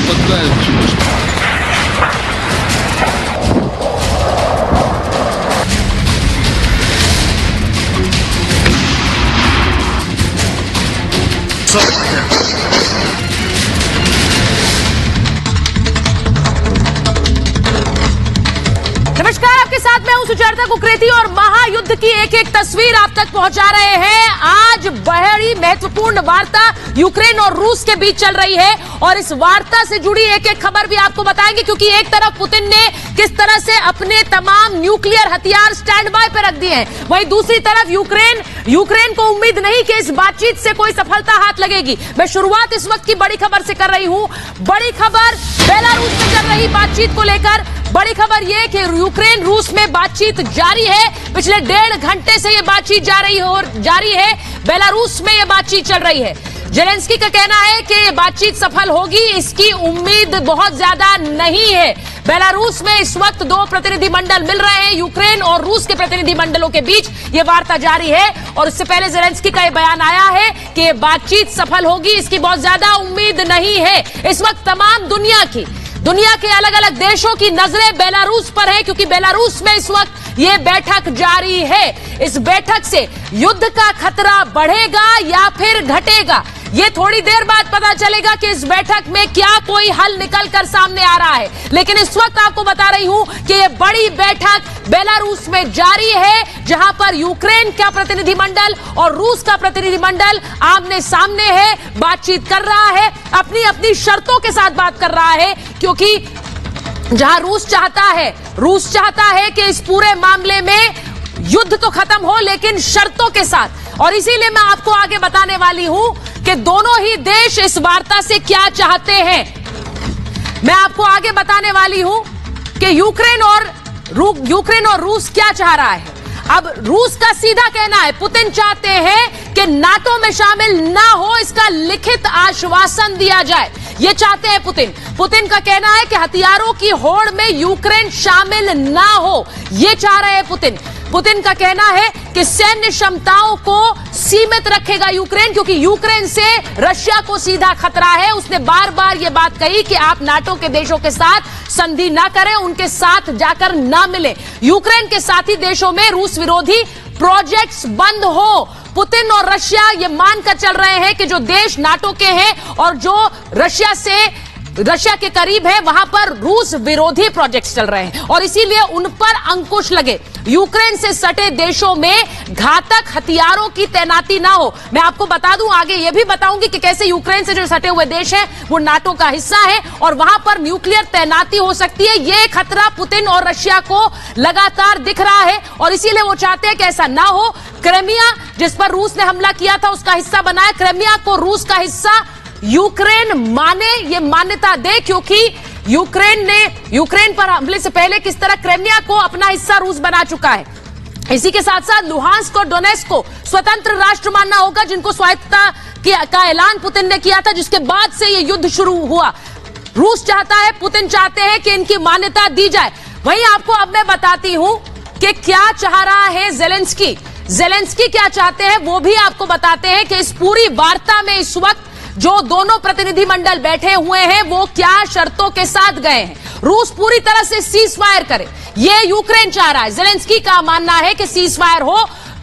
подтает чуточку. नमस्कार, आपके साथ मैं हूं सुचेता कुकरेती और महायुद्ध की एक एक तस्वीर आप तक पहुंचा रहे हैं। आज बड़ी महत्वपूर्ण वार्ता यूक्रेन और रूस के बीच चल रही है और इस वार्ता से जुड़ी एक एक खबर भी आपको बताएंगे, क्योंकि एक तरफ पुतिन ने किस तरह से अपने तमाम न्यूक्लियर हथियार स्टैंड बाय पर रख दिए हैं, वहीं दूसरी तरफ यूक्रेन को उम्मीद नहीं कि इस बातचीत से कोई सफलता हाथ लगेगी। मैं शुरुआत इस वक्त की बड़ी खबर से कर रही हूं। बड़ी खबर बेलारूस में चल रही बातचीत को लेकर। बड़ी खबर यह कि यूक्रेन रूस में बातचीत जारी है। पिछले 1.5 घंटे से यह बातचीत जारी है। बेलारूस में यह बातचीत चल रही है। जेलेंस्की का कहना है कि यह बातचीत सफल होगी, इसकी उम्मीद बहुत ज्यादा नहीं है। बेलारूस में इस वक्त 2 प्रतिनिधिमंडल मिल रहे हैं। यूक्रेन और रूस के प्रतिनिधिमंडलों के बीच यह वार्ता जारी है और इससे पहले जेलेंस्की का यह बयान आया है कि यह बातचीत सफल होगी, इसकी बहुत ज्यादा उम्मीद नहीं है। इस वक्त तमाम दुनिया के अलग अलग देशों की नजरें बेलारूस पर है, क्योंकि बेलारूस में इस वक्त ये बैठक जारी है। इस बैठक से युद्ध का खतरा बढ़ेगा या फिर घटेगा, ये थोड़ी देर बाद पता चलेगा कि इस बैठक में क्या कोई हल निकल कर सामने आ रहा है। लेकिन इस वक्त आपको बता रही हूं कि ये बड़ी बैठक बेलारूस में जारी है, जहां पर यूक्रेन का प्रतिनिधिमंडल और रूस का प्रतिनिधिमंडल आमने सामने है, बातचीत कर रहा है, अपनी अपनी शर्तों के साथ बात कर रहा है। क्योंकि जहां रूस चाहता है कि इस पूरे मामले में युद्ध तो खत्म हो, लेकिन शर्तों के साथ। और इसीलिए मैं आपको आगे बताने वाली हूं कि दोनों ही देश इस वार्ता से क्या चाहते हैं। मैं आपको आगे बताने वाली हूं कि यूक्रेन और रूस क्या चाह रहा है। अब रूस का सीधा कहना है, पुतिन चाहते हैं कि नाटो में शामिल ना हो, इसका लिखित आश्वासन दिया जाए। ये चाहते हैं पुतिन का कहना है कि हथियारों की होड़ में यूक्रेन शामिल ना हो, ये चाह रहे हैं पुतिन का कहना है कि सैन्य क्षमताओं को सीमित रखेगा यूक्रेन, क्योंकि यूक्रेन से रशिया को सीधा खतरा है। उसने बार बार ये बात कही कि आप नाटो के देशों के साथ संधि ना करें, उनके साथ जाकर ना मिलें। यूक्रेन के साथी देशों में रूस विरोधी प्रोजेक्ट्स बंद हो। पुतिन और रशिया ये मानकर चल रहे हैं कि जो देश नाटो के हैं और जो रशिया के करीब है, वहां पर रूस विरोधी प्रोजेक्ट्स चल रहे हैं और इसीलिए उन पर अंकुश लगे। यूक्रेन से सटे देशों में घातक हथियारों की तैनाती ना हो। मैं आपको बता दूं, आगे यह भी बताऊंगी कि कैसे यूक्रेन से जो सटे हुए देश हैं वो नाटो का हिस्सा है और वहां पर न्यूक्लियर तैनाती हो सकती है। यह खतरा पुतिन और रशिया को लगातार दिख रहा है और इसीलिए वो चाहते हैं कि ऐसा ना हो। क्रीमिया, जिस पर रूस ने हमला किया था, उसका हिस्सा बनाया। क्रीमिया को रूस का हिस्सा यूक्रेन माने, ये मान्यता दे, क्योंकि यूक्रेन पर हमले से पहले किस तरह क्रीमिया को अपना हिस्सा रूस बना चुका है। इसी के साथ साथ लुहांस्क और डोनेस्क को स्वतंत्र राष्ट्र मानना होगा, जिनको स्वायत्तता का ऐलान पुतिन ने किया था, जिसके बाद से ये युद्ध शुरू हुआ। रूस चाहता है, पुतिन चाहते हैं कि इनकी मान्यता दी जाए। वहीं आपको अब मैं बताती हूं कि क्या चाह रहा है जेलेंस्की क्या चाहते हैं, वो भी आपको बताते हैं कि इस पूरी वार्ता में इस वक्त जो दोनों प्रतिनिधिमंडल बैठे हुए हैं वो क्या शर्तों के साथ गए हैं। रूस पूरी तरह से सीज फायर करे, ये यूक्रेन चाह रहा है। जेलेंस्की का मानना है कि सीज फायर हो,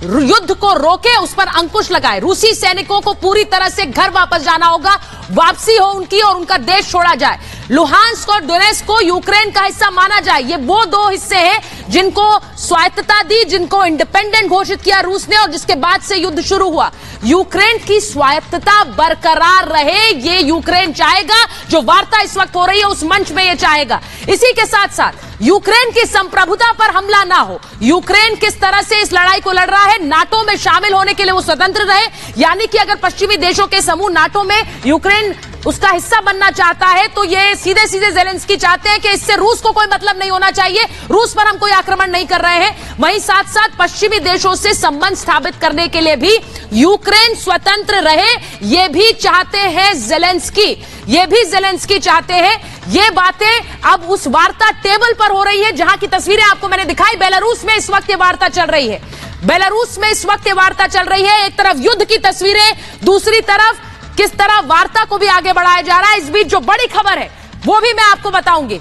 युद्ध को रोके, उस पर अंकुश लगाए। रूसी सैनिकों को पूरी तरह से घर वापस जाना होगा, वापसी हो उनकी और उनका देश छोड़ा जाए। लुहांस्क और डोनेस्क को यूक्रेन का हिस्सा माना जाए। ये वो 2 हिस्से हैं जिनको स्वायत्तता दी, जिनको इंडिपेंडेंट घोषित किया रूस ने और जिसके बाद से युद्ध शुरू हुआ। यूक्रेन की स्वायत्तता बरकरार रहे, ये यूक्रेन चाहेगा। जो वार्ता इस वक्त हो रही है उस मंच में ये चाहेगा। इसी के साथ साथ यूक्रेन की संप्रभुता पर हमला ना हो। यूक्रेन किस तरह से इस लड़ाई को लड़ रहा है, नाटो में शामिल होने के लिए वो स्वतंत्र रहे, यानी कि अगर पश्चिमी देशों के समूह नाटो में यूक्रेन उसका हिस्सा बनना चाहता है तो ये सीधे सीधे जेलेंस्की चाहते हैं कि इससे रूस को कोई मतलब नहीं होना चाहिए, रूस पर हम कोई आक्रमण नहीं कर रहे हैं। वहीं साथ साथ पश्चिमी देशों से संबंध स्थापित करने के लिए भी यूक्रेन स्वतंत्र रहे, ये भी चाहते हैं जेलेंस्की चाहते हैं। ये बातें अब उस वार्ता टेबल पर हो रही है, जहां की तस्वीरें आपको मैंने दिखाई। बेलारूस में इस वक्त ये वार्ता चल रही है। बेलारूस में इस वक्त ये वार्ता चल रही है। एक तरफ युद्ध की तस्वीरें, दूसरी तरफ किस तरह वार्ता को भी आगे बढ़ाया जा रहा है। इस बीच जो बड़ी खबर है वो भी मैं आपको बताऊंगी।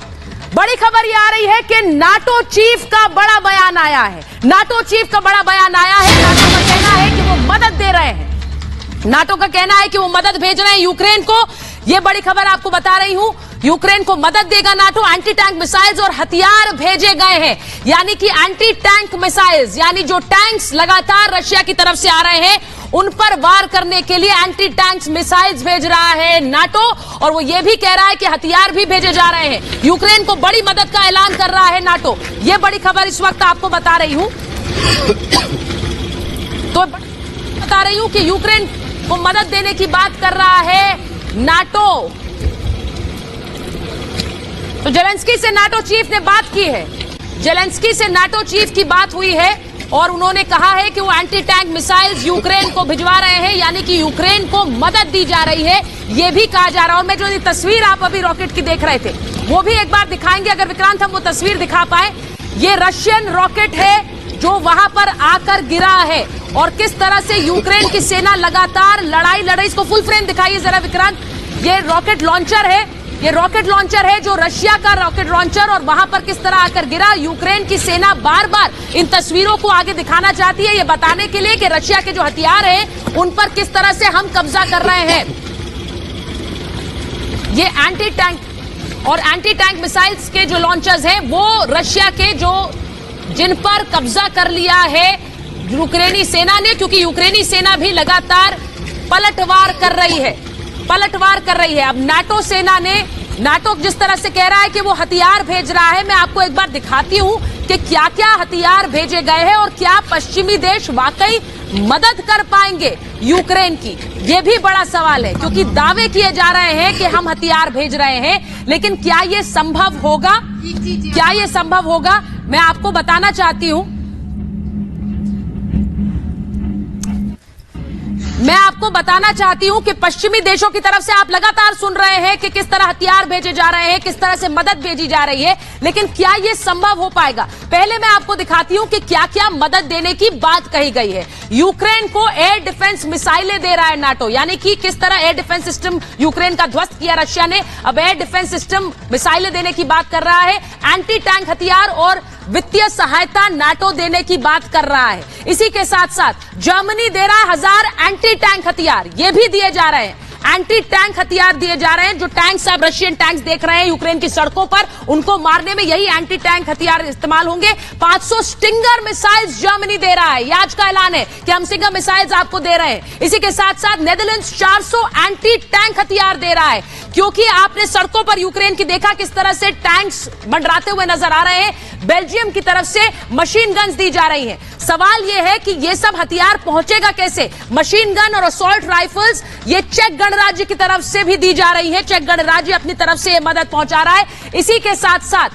बड़ी खबर यह आ रही है कि नाटो चीफ का बड़ा बयान आया है। नाटो चीफ का बड़ा बयान आया है। नाटो का कहना है कि वो मदद दे रहे हैं। नाटो का कहना है कि वो मदद भेज रहे हैं यूक्रेन को। यह बड़ी खबर आपको बता रही हूं। यूक्रेन को मदद देगा नाटो। एंटी टैंक मिसाइल्स और हथियार भेजे गए हैं, यानी कि एंटी टैंक मिसाइल्स, यानी जो टैंक्स लगातार रशिया की तरफ से आ रहे हैं उन पर वार करने के लिए एंटी टैंक मिसाइल्स भेज रहा है नाटो। और वो ये भी कह रहा है कि हथियार भी भेजे जा रहे हैं। यूक्रेन को बड़ी मदद का ऐलान कर रहा है नाटो। ये बड़ी खबर इस वक्त आपको बता रही हूं। तो बता रही हूं कि यूक्रेन को मदद देने की बात कर रहा है नाटो। तो जेलेंस्की से नाटो चीफ ने बात की है। जेलेंस्की से नाटो चीफ की बात हुई है और उन्होंने कहा है कि वो एंटी टैंक मिसाइल्स यूक्रेन को भिजवा रहे हैं, यानी कि यूक्रेन को मदद दी जा रही है, ये भी कहा जा रहा है। और मैं जो ये तस्वीर आप अभी रॉकेट की देख रहे थे वो भी एक बार दिखाएंगे, अगर विक्रांत हम वो तस्वीर दिखा पाए। ये रशियन रॉकेट है जो वहां पर आकर गिरा है और किस तरह से यूक्रेन की सेना लगातार लड़ाई लड़ रही। इसको फुल फ्रेम दिखाइए जरा विक्रांत। ये रॉकेट लॉन्चर है, ये रॉकेट लॉन्चर है जो रशिया का रॉकेट लॉन्चर, और वहां पर किस तरह आकर गिरा। यूक्रेन की सेना बार बार इन तस्वीरों को आगे दिखाना चाहती है, ये बताने के लिए कि रशिया के जो हथियार हैं उन पर किस तरह से हम कब्जा कर रहे हैं। ये एंटी टैंक और एंटी टैंक मिसाइल्स के जो लॉन्चर्स हैं वो रशिया के जिन पर कब्जा कर लिया है यूक्रेनी सेना ने, क्योंकि यूक्रेनी सेना भी लगातार पलटवार कर रही है। अब नाटो सेना ने, नाटो जिस तरह से कह रहा है कि वो हथियार भेज रहा है, मैं आपको एक बार दिखाती हूं कि क्या क्या हथियार भेजे गए हैं और क्या पश्चिमी देश वाकई मदद कर पाएंगे यूक्रेन की। ये भी बड़ा सवाल है, क्योंकि दावे किए जा रहे हैं कि हम हथियार भेज रहे हैं, लेकिन क्या ये संभव होगा? क्या ये संभव होगा? मैं आपको बताना चाहती हूं, मैं आपको बताना चाहती हूं कि पश्चिमी देशों की तरफ से आप लगातार सुन रहे हैं कि किस तरह हथियार भेजे जा रहे हैं, किस तरह से मदद भेजी जा रही है, लेकिन क्या यह संभव हो पाएगा? पहले मैं आपको दिखाती हूं कि क्या क्या मदद देने की बात कही गई है। यूक्रेन को एयर डिफेंस मिसाइलें दे रहा है नाटो, यानी कि किस तरह एयर डिफेंस सिस्टम यूक्रेन का ध्वस्त किया रशिया ने, अब एयर डिफेंस सिस्टम मिसाइलें देने की बात कर रहा है। एंटी टैंक हथियार और वित्तीय सहायता नाटो देने की बात कर रहा है। इसी के साथ साथ जर्मनी दे रहा है 1000 एंटी टैंक हथियार, ये भी दिए जा रहे हैं। एंटी टैंक हथियार दिए जा रहे हैं। जो टैंक्स आप रशियन टैंक्स देख रहे हैं यूक्रेन की सड़कों पर, उनको मारने में यही एंटी टैंक हथियार इस्तेमाल होंगे। 500 स्टिंगर मिसाइल्स जर्मनी दे रहा है। ये आज का ऐलान है कि हम स्टिंगर मिसाइल्स आपको दे रहे हैं। इसी के साथ साथ नेदरलैंड्स 400 एंटी टैंक हथियार दे रहा है, क्योंकि आपने सड़कों पर यूक्रेन की देखा किस तरह से टैंक्स मंडराते हुए नजर आ रहे हैं। बेल्जियम की तरफ से मशीन गन्स दी जा रही हैं। सवाल यह है कि यह सब हथियार पहुंचेगा कैसे? मशीन गन और असॉल्ट राइफल्स ये चेक गणराज्य की तरफ से भी दी जा रही है। चेक गणराज्य अपनी तरफ से यह मदद पहुंचा रहा है। इसी के साथ साथ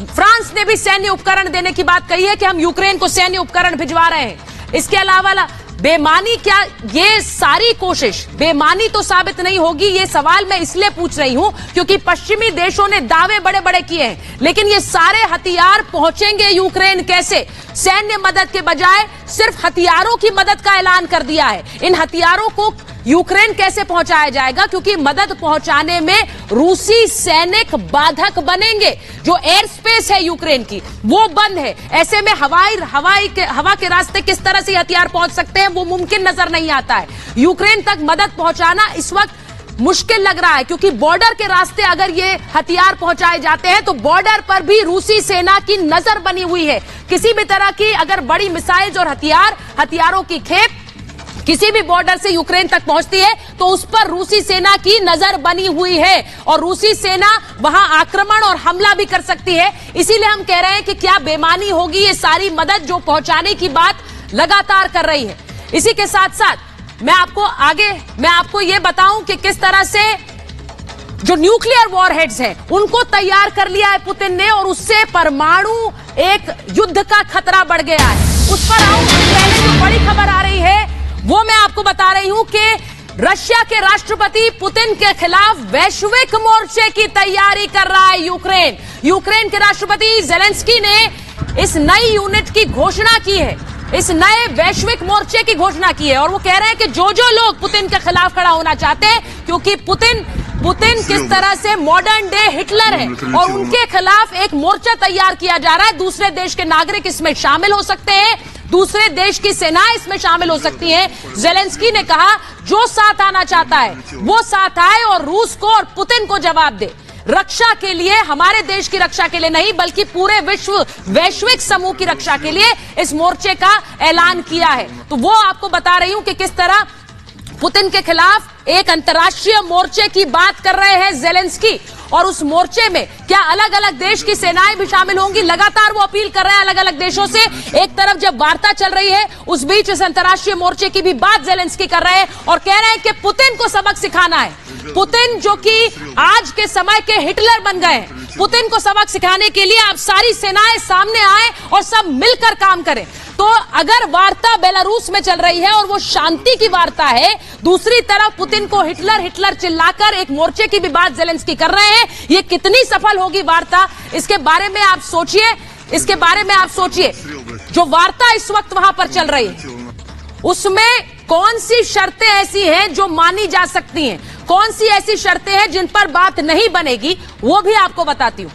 फ्रांस ने भी सैन्य उपकरण देने की बात कही है कि हम यूक्रेन को सैन्य उपकरण भिजवा रहे हैं। इसके अलावा बेमानी, क्या ये सारी कोशिश बेमानी तो साबित नहीं होगी? ये सवाल मैं इसलिए पूछ रही हूं क्योंकि पश्चिमी देशों ने दावे बड़े बड़े किए हैं, लेकिन ये सारे हथियार पहुंचेंगे यूक्रेन कैसे? सैन्य मदद के बजाय सिर्फ हथियारों की मदद का ऐलान कर दिया है। इन हथियारों को यूक्रेन कैसे पहुंचाया जाएगा? क्योंकि मदद पहुंचाने में रूसी सैनिक बाधक बनेंगे। जो एयर स्पेस है यूक्रेन की वो बंद है। ऐसे में हवा के रास्ते किस तरह से हथियार पहुंच सकते हैं वो मुमकिन नजर नहीं आता है। यूक्रेन तक मदद पहुंचाना इस वक्त मुश्किल लग रहा है, क्योंकि बॉर्डर के रास्ते अगर ये हथियार पहुंचाए जाते हैं तो बॉर्डर पर भी रूसी सेना की नजर बनी हुई है। किसी भी तरह की अगर बड़ी मिसाइल्स और हथियारों की खेप किसी भी बॉर्डर से यूक्रेन तक पहुंचती है तो उस पर रूसी सेना की नजर बनी हुई है और रूसी सेना वहां आक्रमण और हमला भी कर सकती है। इसीलिए हम कह रहे हैं कि क्या बेमानी होगी ये सारी मदद जो पहुंचाने की बात लगातार कर रही है। इसी के साथ साथ मैं आपको ये बताऊं कि किस तरह से जो न्यूक्लियर वॉरहेड्स हैं उनको तैयार कर लिया है पुतिन ने, और उससे परमाणु एक युद्ध का खतरा बढ़ गया है। उस पर आऊं, पहले जो बड़ी खबर आ रही है वो मैं आपको बता रही हूं कि रशिया के राष्ट्रपति पुतिन के खिलाफ वैश्विक मोर्चे की तैयारी कर रहा है यूक्रेन। यूक्रेन के राष्ट्रपति जेलेंस्की ने इस नई यूनिट की घोषणा की है, इस नए वैश्विक मोर्चे की घोषणा की है, और वो कह रहे हैं कि जो लोग पुतिन के खिलाफ खड़ा होना चाहते हैं, क्योंकि पुतिन पुतिन किस तरह से मॉडर्न डे हिटलर है और उनके खिलाफ एक मोर्चा तैयार किया जा रहा है। दूसरे देश के नागरिक इसमें शामिल हो सकते हैं, दूसरे देश की सेनाएं इसमें शामिल हो सकती हैं। जेलेंस्की ने कहा जो साथ आना चाहता है वो साथ आए और रूस को और पुतिन को जवाब दे। रक्षा के लिए, हमारे देश की रक्षा के लिए नहीं बल्कि पूरे वैश्विक समूह की रक्षा के लिए इस मोर्चे का ऐलान किया है। तो वो आपको बता रही हूं कि किस तरह पुतिन के खिलाफ एक अंतर्राष्ट्रीय मोर्चे की बात कर रहे हैं जेलेंस्की, और उस मोर्चे में क्या अलग अलग देश की सेनाएं भी शामिल होंगी। लगातार वो अपील कर रहे हैं अलग अलग देशों से। एक तरफ जब वार्ता चल रही है उस बीच इस अंतर्राष्ट्रीय मोर्चे की भी बात जेलेंस्की कर रहे हैं और कह रहे हैं कि पुतिन को सबक सिखाना है। पुतिन जो कि आज के समय के हिटलर बन गए हैं, पुतिन को सबक सिखाने के लिए आप सारी सेनाएं सामने आए और सब मिलकर काम करें। तो अगर वार्ता बेलारूस में चल रही है और वो शांति की वार्ता है, दूसरी तरफ पुतिन को हिटलर हिटलर चिल्लाकर एक मोर्चे की भी बात जेलेंस्की कर रहे हैं, ये कितनी सफल होगी वार्ता, इसके बारे में आप सोचिए। इसके बारे में आप सोचिए जो वार्ता इस वक्त वहां पर चल रही है उसमें कौन सी शर्तें ऐसी हैं जो मानी जा सकती हैं, कौन सी ऐसी शर्तें हैं जिन पर बात नहीं बनेगी, वो भी आपको बताती हूं।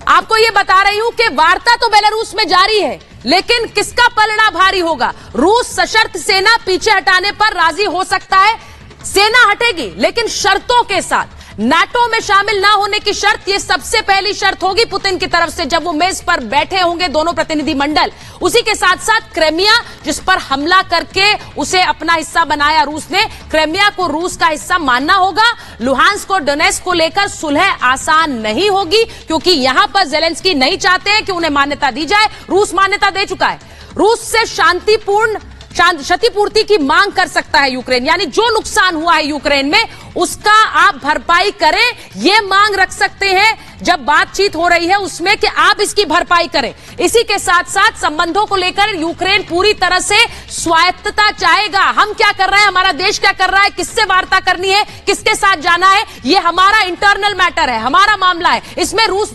आपको यह बता रही हूं कि वार्ता तो बेलारूस में जारी है, लेकिन किसका पलड़ा भारी होगा। रूस सशर्त सेना पीछे हटाने पर राजी हो सकता है, सेना हटेगी लेकिन शर्तों के साथ। नाटो में शामिल ना होने की शर्त, यह सबसे पहली शर्त होगी पुतिन की तरफ से जब वो मेज पर बैठे होंगे दोनों प्रतिनिधि मंडल। उसी के साथ साथ क्रेमिया, जिस पर हमला करके उसे अपना हिस्सा बनाया रूस ने, क्रेमिया को रूस का हिस्सा मानना होगा। लुहांस्क और डोनेत्स्क को लेकर सुलह आसान नहीं होगी क्योंकि यहां पर जेलेंस्की नहीं चाहते हैं कि उन्हें मान्यता दी जाए। रूस मान्यता दे चुका है। रूस से शांतिपूर्ण क्षतिपूर्ति की मांग कर सकता है यूक्रेन, यानी जो नुकसान हुआ है यूक्रेन में उसका आप भरपाई करें, यह मांग रख सकते हैं जब बातचीत हो रही है उसमें कि आप इसकी भरपाई करें। इसी के साथ साथ संबंधों को लेकर यूक्रेन पूरी तरह से स्वायत्तता चाहेगा। हम क्या कर रहे हैं, हमारा देश क्या कर रहा है, किससे वार्ता करनी है, किसके साथ जाना है, यह हमारा इंटरनल मैटर है, हमारा मामला है, इसमें रूस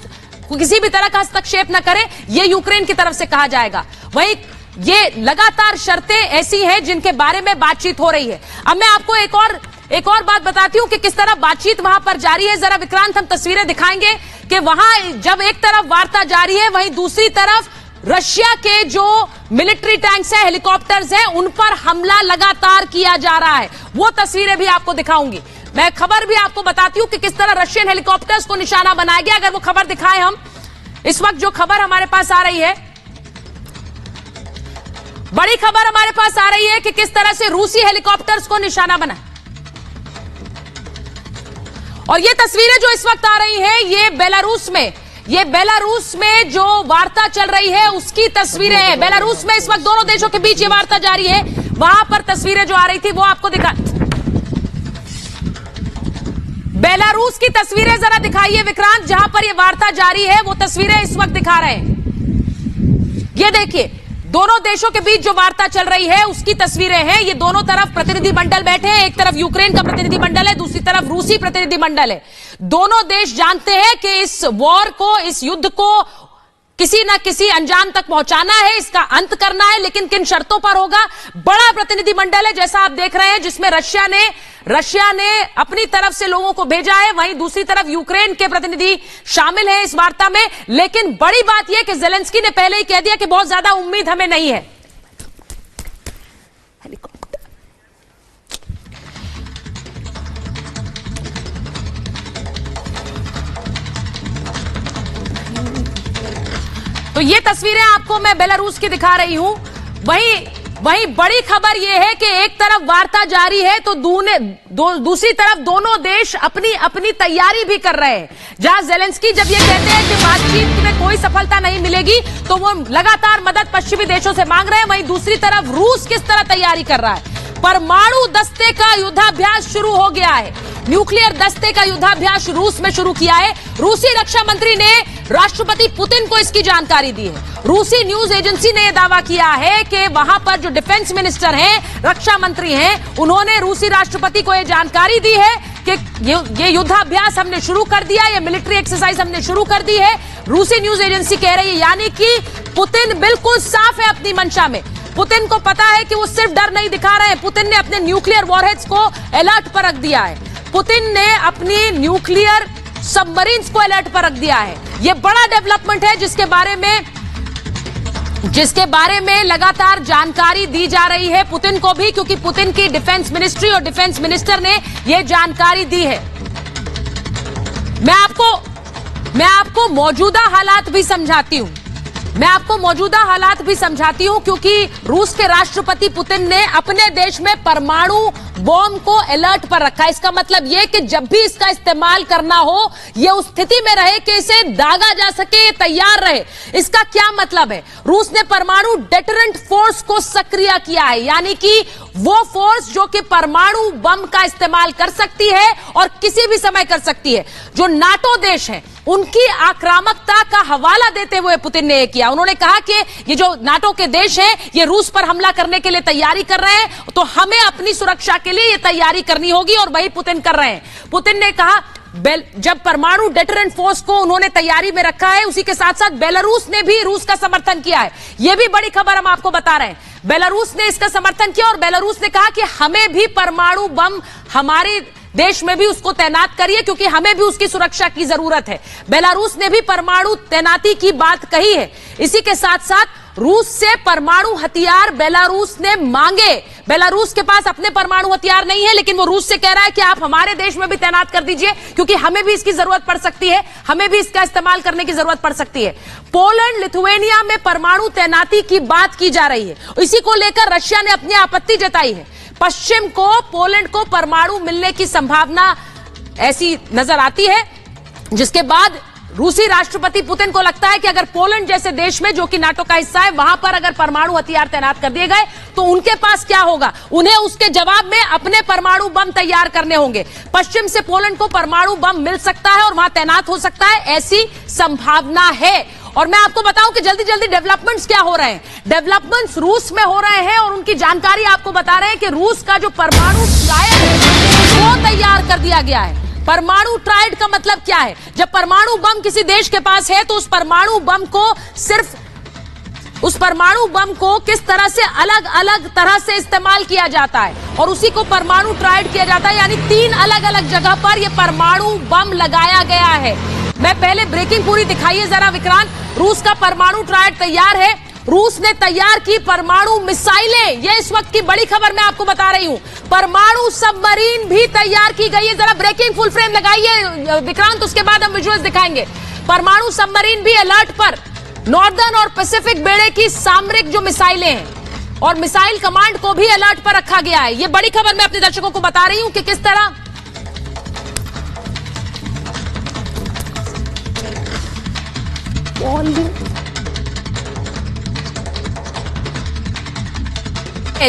किसी भी तरह का हस्तक्षेप न करे, यह यूक्रेन की तरफ से कहा जाएगा। वहीं ये लगातार शर्तें ऐसी हैं जिनके बारे में बातचीत हो रही है। अब मैं आपको एक और बात बताती हूं कि किस तरह बातचीत वहां पर जारी है। जरा विक्रांत हम तस्वीरें दिखाएंगे कि वहां जब एक तरफ वार्ता जारी है वहीं दूसरी तरफ रशिया के जो मिलिट्री टैंक्स हैं, हेलीकॉप्टर्स हैं, उन पर हमला लगातार किया जा रहा है। वो तस्वीरें भी आपको दिखाऊंगी। मैं खबर भी आपको बताती हूं कि किस तरह रशियन हेलीकॉप्टर्स को निशाना बनाया गया। अगर वो खबर दिखाएं हम, इस वक्त जो खबर हमारे पास आ रही है, बड़ी खबर हमारे पास आ रही है कि किस तरह से रूसी हेलीकॉप्टर्स को निशाना बना। और ये तस्वीरें जो इस वक्त आ रही हैं ये बेलारूस में जो वार्ता चल रही है उसकी तस्वीरें हैं। बेलारूस में इस वक्त दोनों देशों के बीच ये वार्ता जारी है, वहां पर तस्वीरें जो आ रही थी वो आपको दिखा। बेलारूस की तस्वीरें जरा दिखाइए विक्रांत, जहां पर ये वार्ता जारी है वो तस्वीरें इस वक्त दिखा रहे हैं। ये देखिए दोनों देशों के बीच जो वार्ता चल रही है उसकी तस्वीरें हैं। ये दोनों तरफ प्रतिनिधि मंडल बैठे हैं, एक तरफ यूक्रेन का प्रतिनिधि मंडल है, दूसरी तरफ रूसी प्रतिनिधि मंडल है। दोनों देश जानते हैं कि इस वॉर को, इस युद्ध को किसी न किसी अंजाम तक पहुंचाना है, इसका अंत करना है, लेकिन किन शर्तों पर होगा। बड़ा प्रतिनिधि मंडल है जैसा आप देख रहे हैं, जिसमें रशिया ने अपनी तरफ से लोगों को भेजा है, वहीं दूसरी तरफ यूक्रेन के प्रतिनिधि शामिल हैं इस वार्ता में। लेकिन बड़ी बात यह कि जेलेंस्की ने पहले ही कह दिया कि बहुत ज्यादा उम्मीद हमें नहीं है। तो ये तस्वीरें आपको मैं बेलारूस की दिखा रही हूं। वहीं बड़ी खबर यह है कि एक तरफ वार्ता जारी है तो दूसरी तरफ दोनों देश अपनी अपनी तैयारी भी कर रहे हैं। जहां जेलेंस्की जब ये कहते हैं कि बातचीत में कोई सफलता नहीं मिलेगी तो वो लगातार मदद पश्चिमी देशों से मांग रहे हैं, वहीं दूसरी तरफ रूस किस तरह तैयारी कर रहा है। परमाणु दस्ते का युद्धाभ्यास शुरू हो गया है। न्यूक्लियर दस्ते का युद्धाभ्यास रूस में शुरू किया है। रूसी रक्षा मंत्री ने राष्ट्रपति पुतिन को इसकी जानकारी दी है। रूसी न्यूज एजेंसी ने यह दावा किया है कि वहां पर जो डिफेंस मिनिस्टर हैं, रक्षा मंत्री हैं, उन्होंने रूसी राष्ट्रपति को यह जानकारी दी है कि ये युद्धाभ्यास हमने शुरू कर दिया, ये मिलिट्री एक्सरसाइज हमने शुरू कर दी है। रूसी न्यूज एजेंसी कह रही है, यानी कि पुतिन बिल्कुल साफ है अपनी मंशा में। पुतिन को पता है कि वो सिर्फ डर नहीं दिखा रहे हैं, पुतिन ने अपने न्यूक्लियर वॉरहेड्स को अलर्ट पर रख दिया है। पुतिन ने अपनी न्यूक्लियर सबमरीन्स को अलर्ट पर रख दिया है। यह बड़ा डेवलपमेंट है जिसके बारे में लगातार जानकारी दी जा रही है पुतिन को भी, क्योंकि पुतिन की डिफेंस मिनिस्ट्री और डिफेंस मिनिस्टर ने यह जानकारी दी है। मैं आपको मौजूदा हालात भी समझाती हूं क्योंकि रूस के राष्ट्रपति पुतिन ने अपने देश में परमाणु बॉम्ब को अलर्ट पर रखा है। इसका मतलब यह कि जब भी इसका इस्तेमाल करना हो, यह उस स्थिति में रहे कि इसे दागा जा सके, ये तैयार रहे। इसका क्या मतलब है? रूस ने परमाणु डेटरेंट फोर्स को सक्रिय किया है, यानी कि वो फोर्स जो कि परमाणु बम का इस्तेमाल कर सकती है और किसी भी समय कर सकती है। जो नाटो देश है उनकी आक्रामकता का हवाला देते हुए पुतिन ने यह किया। उन्होंने कहा कि ये जो नाटो के देश हैं, ये रूस पर हमला करने के लिए तैयारी कर रहे हैं, तो हमें अपनी सुरक्षा के लिए ये तैयारी करनी होगी, और वही पुतिन कर रहे हैं। पुतिन ने कहा जब परमाणु डेटरेंट फोर्स को उन्होंने तैयारी में रखा है, उसी के साथ साथ बेलारूस ने भी रूस का समर्थन किया है। यह भी बड़ी खबर हम आपको बता रहे हैं। बेलारूस ने इसका समर्थन किया और बेलारूस ने कहा कि हमें भी परमाणु बम हमारे देश में भी उसको तैनात करिए, क्योंकि हमें भी उसकी सुरक्षा की जरूरत है। बेलारूस ने भी परमाणु तैनाती की बात कही है। इसी के साथ साथ रूस से परमाणु हथियार बेलारूस ने मांगे। बेलारूस के पास अपने परमाणु हथियार नहीं है, लेकिन वो रूस से कह रहा है कि आप हमारे देश में भी तैनात कर दीजिए, क्योंकि हमें भी इसकी जरूरत पड़ सकती है, हमें भी इसका इस्तेमाल करने की जरूरत पड़ सकती है। पोलैंड, लिथुआनिया में परमाणु तैनाती की बात की जा रही है। इसी को लेकर रशिया ने अपनी आपत्ति जताई है। पश्चिम को, पोलैंड को परमाणु मिलने की संभावना ऐसी नजर आती है, जिसके बाद रूसी राष्ट्रपति पुतिन को लगता है कि अगर पोलैंड जैसे देश में, जो कि नाटो का हिस्सा है, वहां पर अगर परमाणु हथियार तैनात कर दिए गए तो उनके पास क्या होगा? उन्हें उसके जवाब में अपने परमाणु बम तैयार करने होंगे। पश्चिम से पोलैंड को परमाणु बम मिल सकता है और वहां तैनात हो सकता है, ऐसी संभावना है। और मैं आपको बताऊं कि जल्दी जल्दी डेवलपमेंट्स क्या हो रहे हैं। डेवलपमेंट्स रूस में हो रहे हैं और उनकी जानकारी आपको बता रहे हैं कि रूस का जो परमाणु ट्रायड है वो तैयार कर दिया गया है। परमाणु ट्रायड का मतलब क्या है? जब परमाणु बम किसी देश के पास है तो उस परमाणु बम को किस तरह से अलग अलग तरह से इस्तेमाल किया जाता है, और उसी को परमाणु ट्रायड किया जाता है। यानी 3 अलग अलग जगह पर यह परमाणु बम लगाया गया है। मैं पहले ब्रेकिंग पूरी दिखाइए जरा विक्रांत। रूस का परमाणु ट्रायड तैयार है। रूस ने तैयार की परमाणु मिसाइलें, यह इस वक्त की बड़ी खबर मैं आपको बता रही हूं। परमाणु सबमरीन भी तैयार की गई है। जरा ब्रेकिंग फुल फ्रेम लगाइए विक्रांत, उसके बाद हम विजुअल्स दिखाएंगे। परमाणु सबमरीन भी अलर्ट पर। नॉर्दर्न और पैसिफिक बेड़े की सामरिक जो मिसाइलें हैं और मिसाइल कमांड को भी अलर्ट पर रखा गया है। यह बड़ी खबर मैं अपने दर्शकों को बता रही हूं कि किस तरह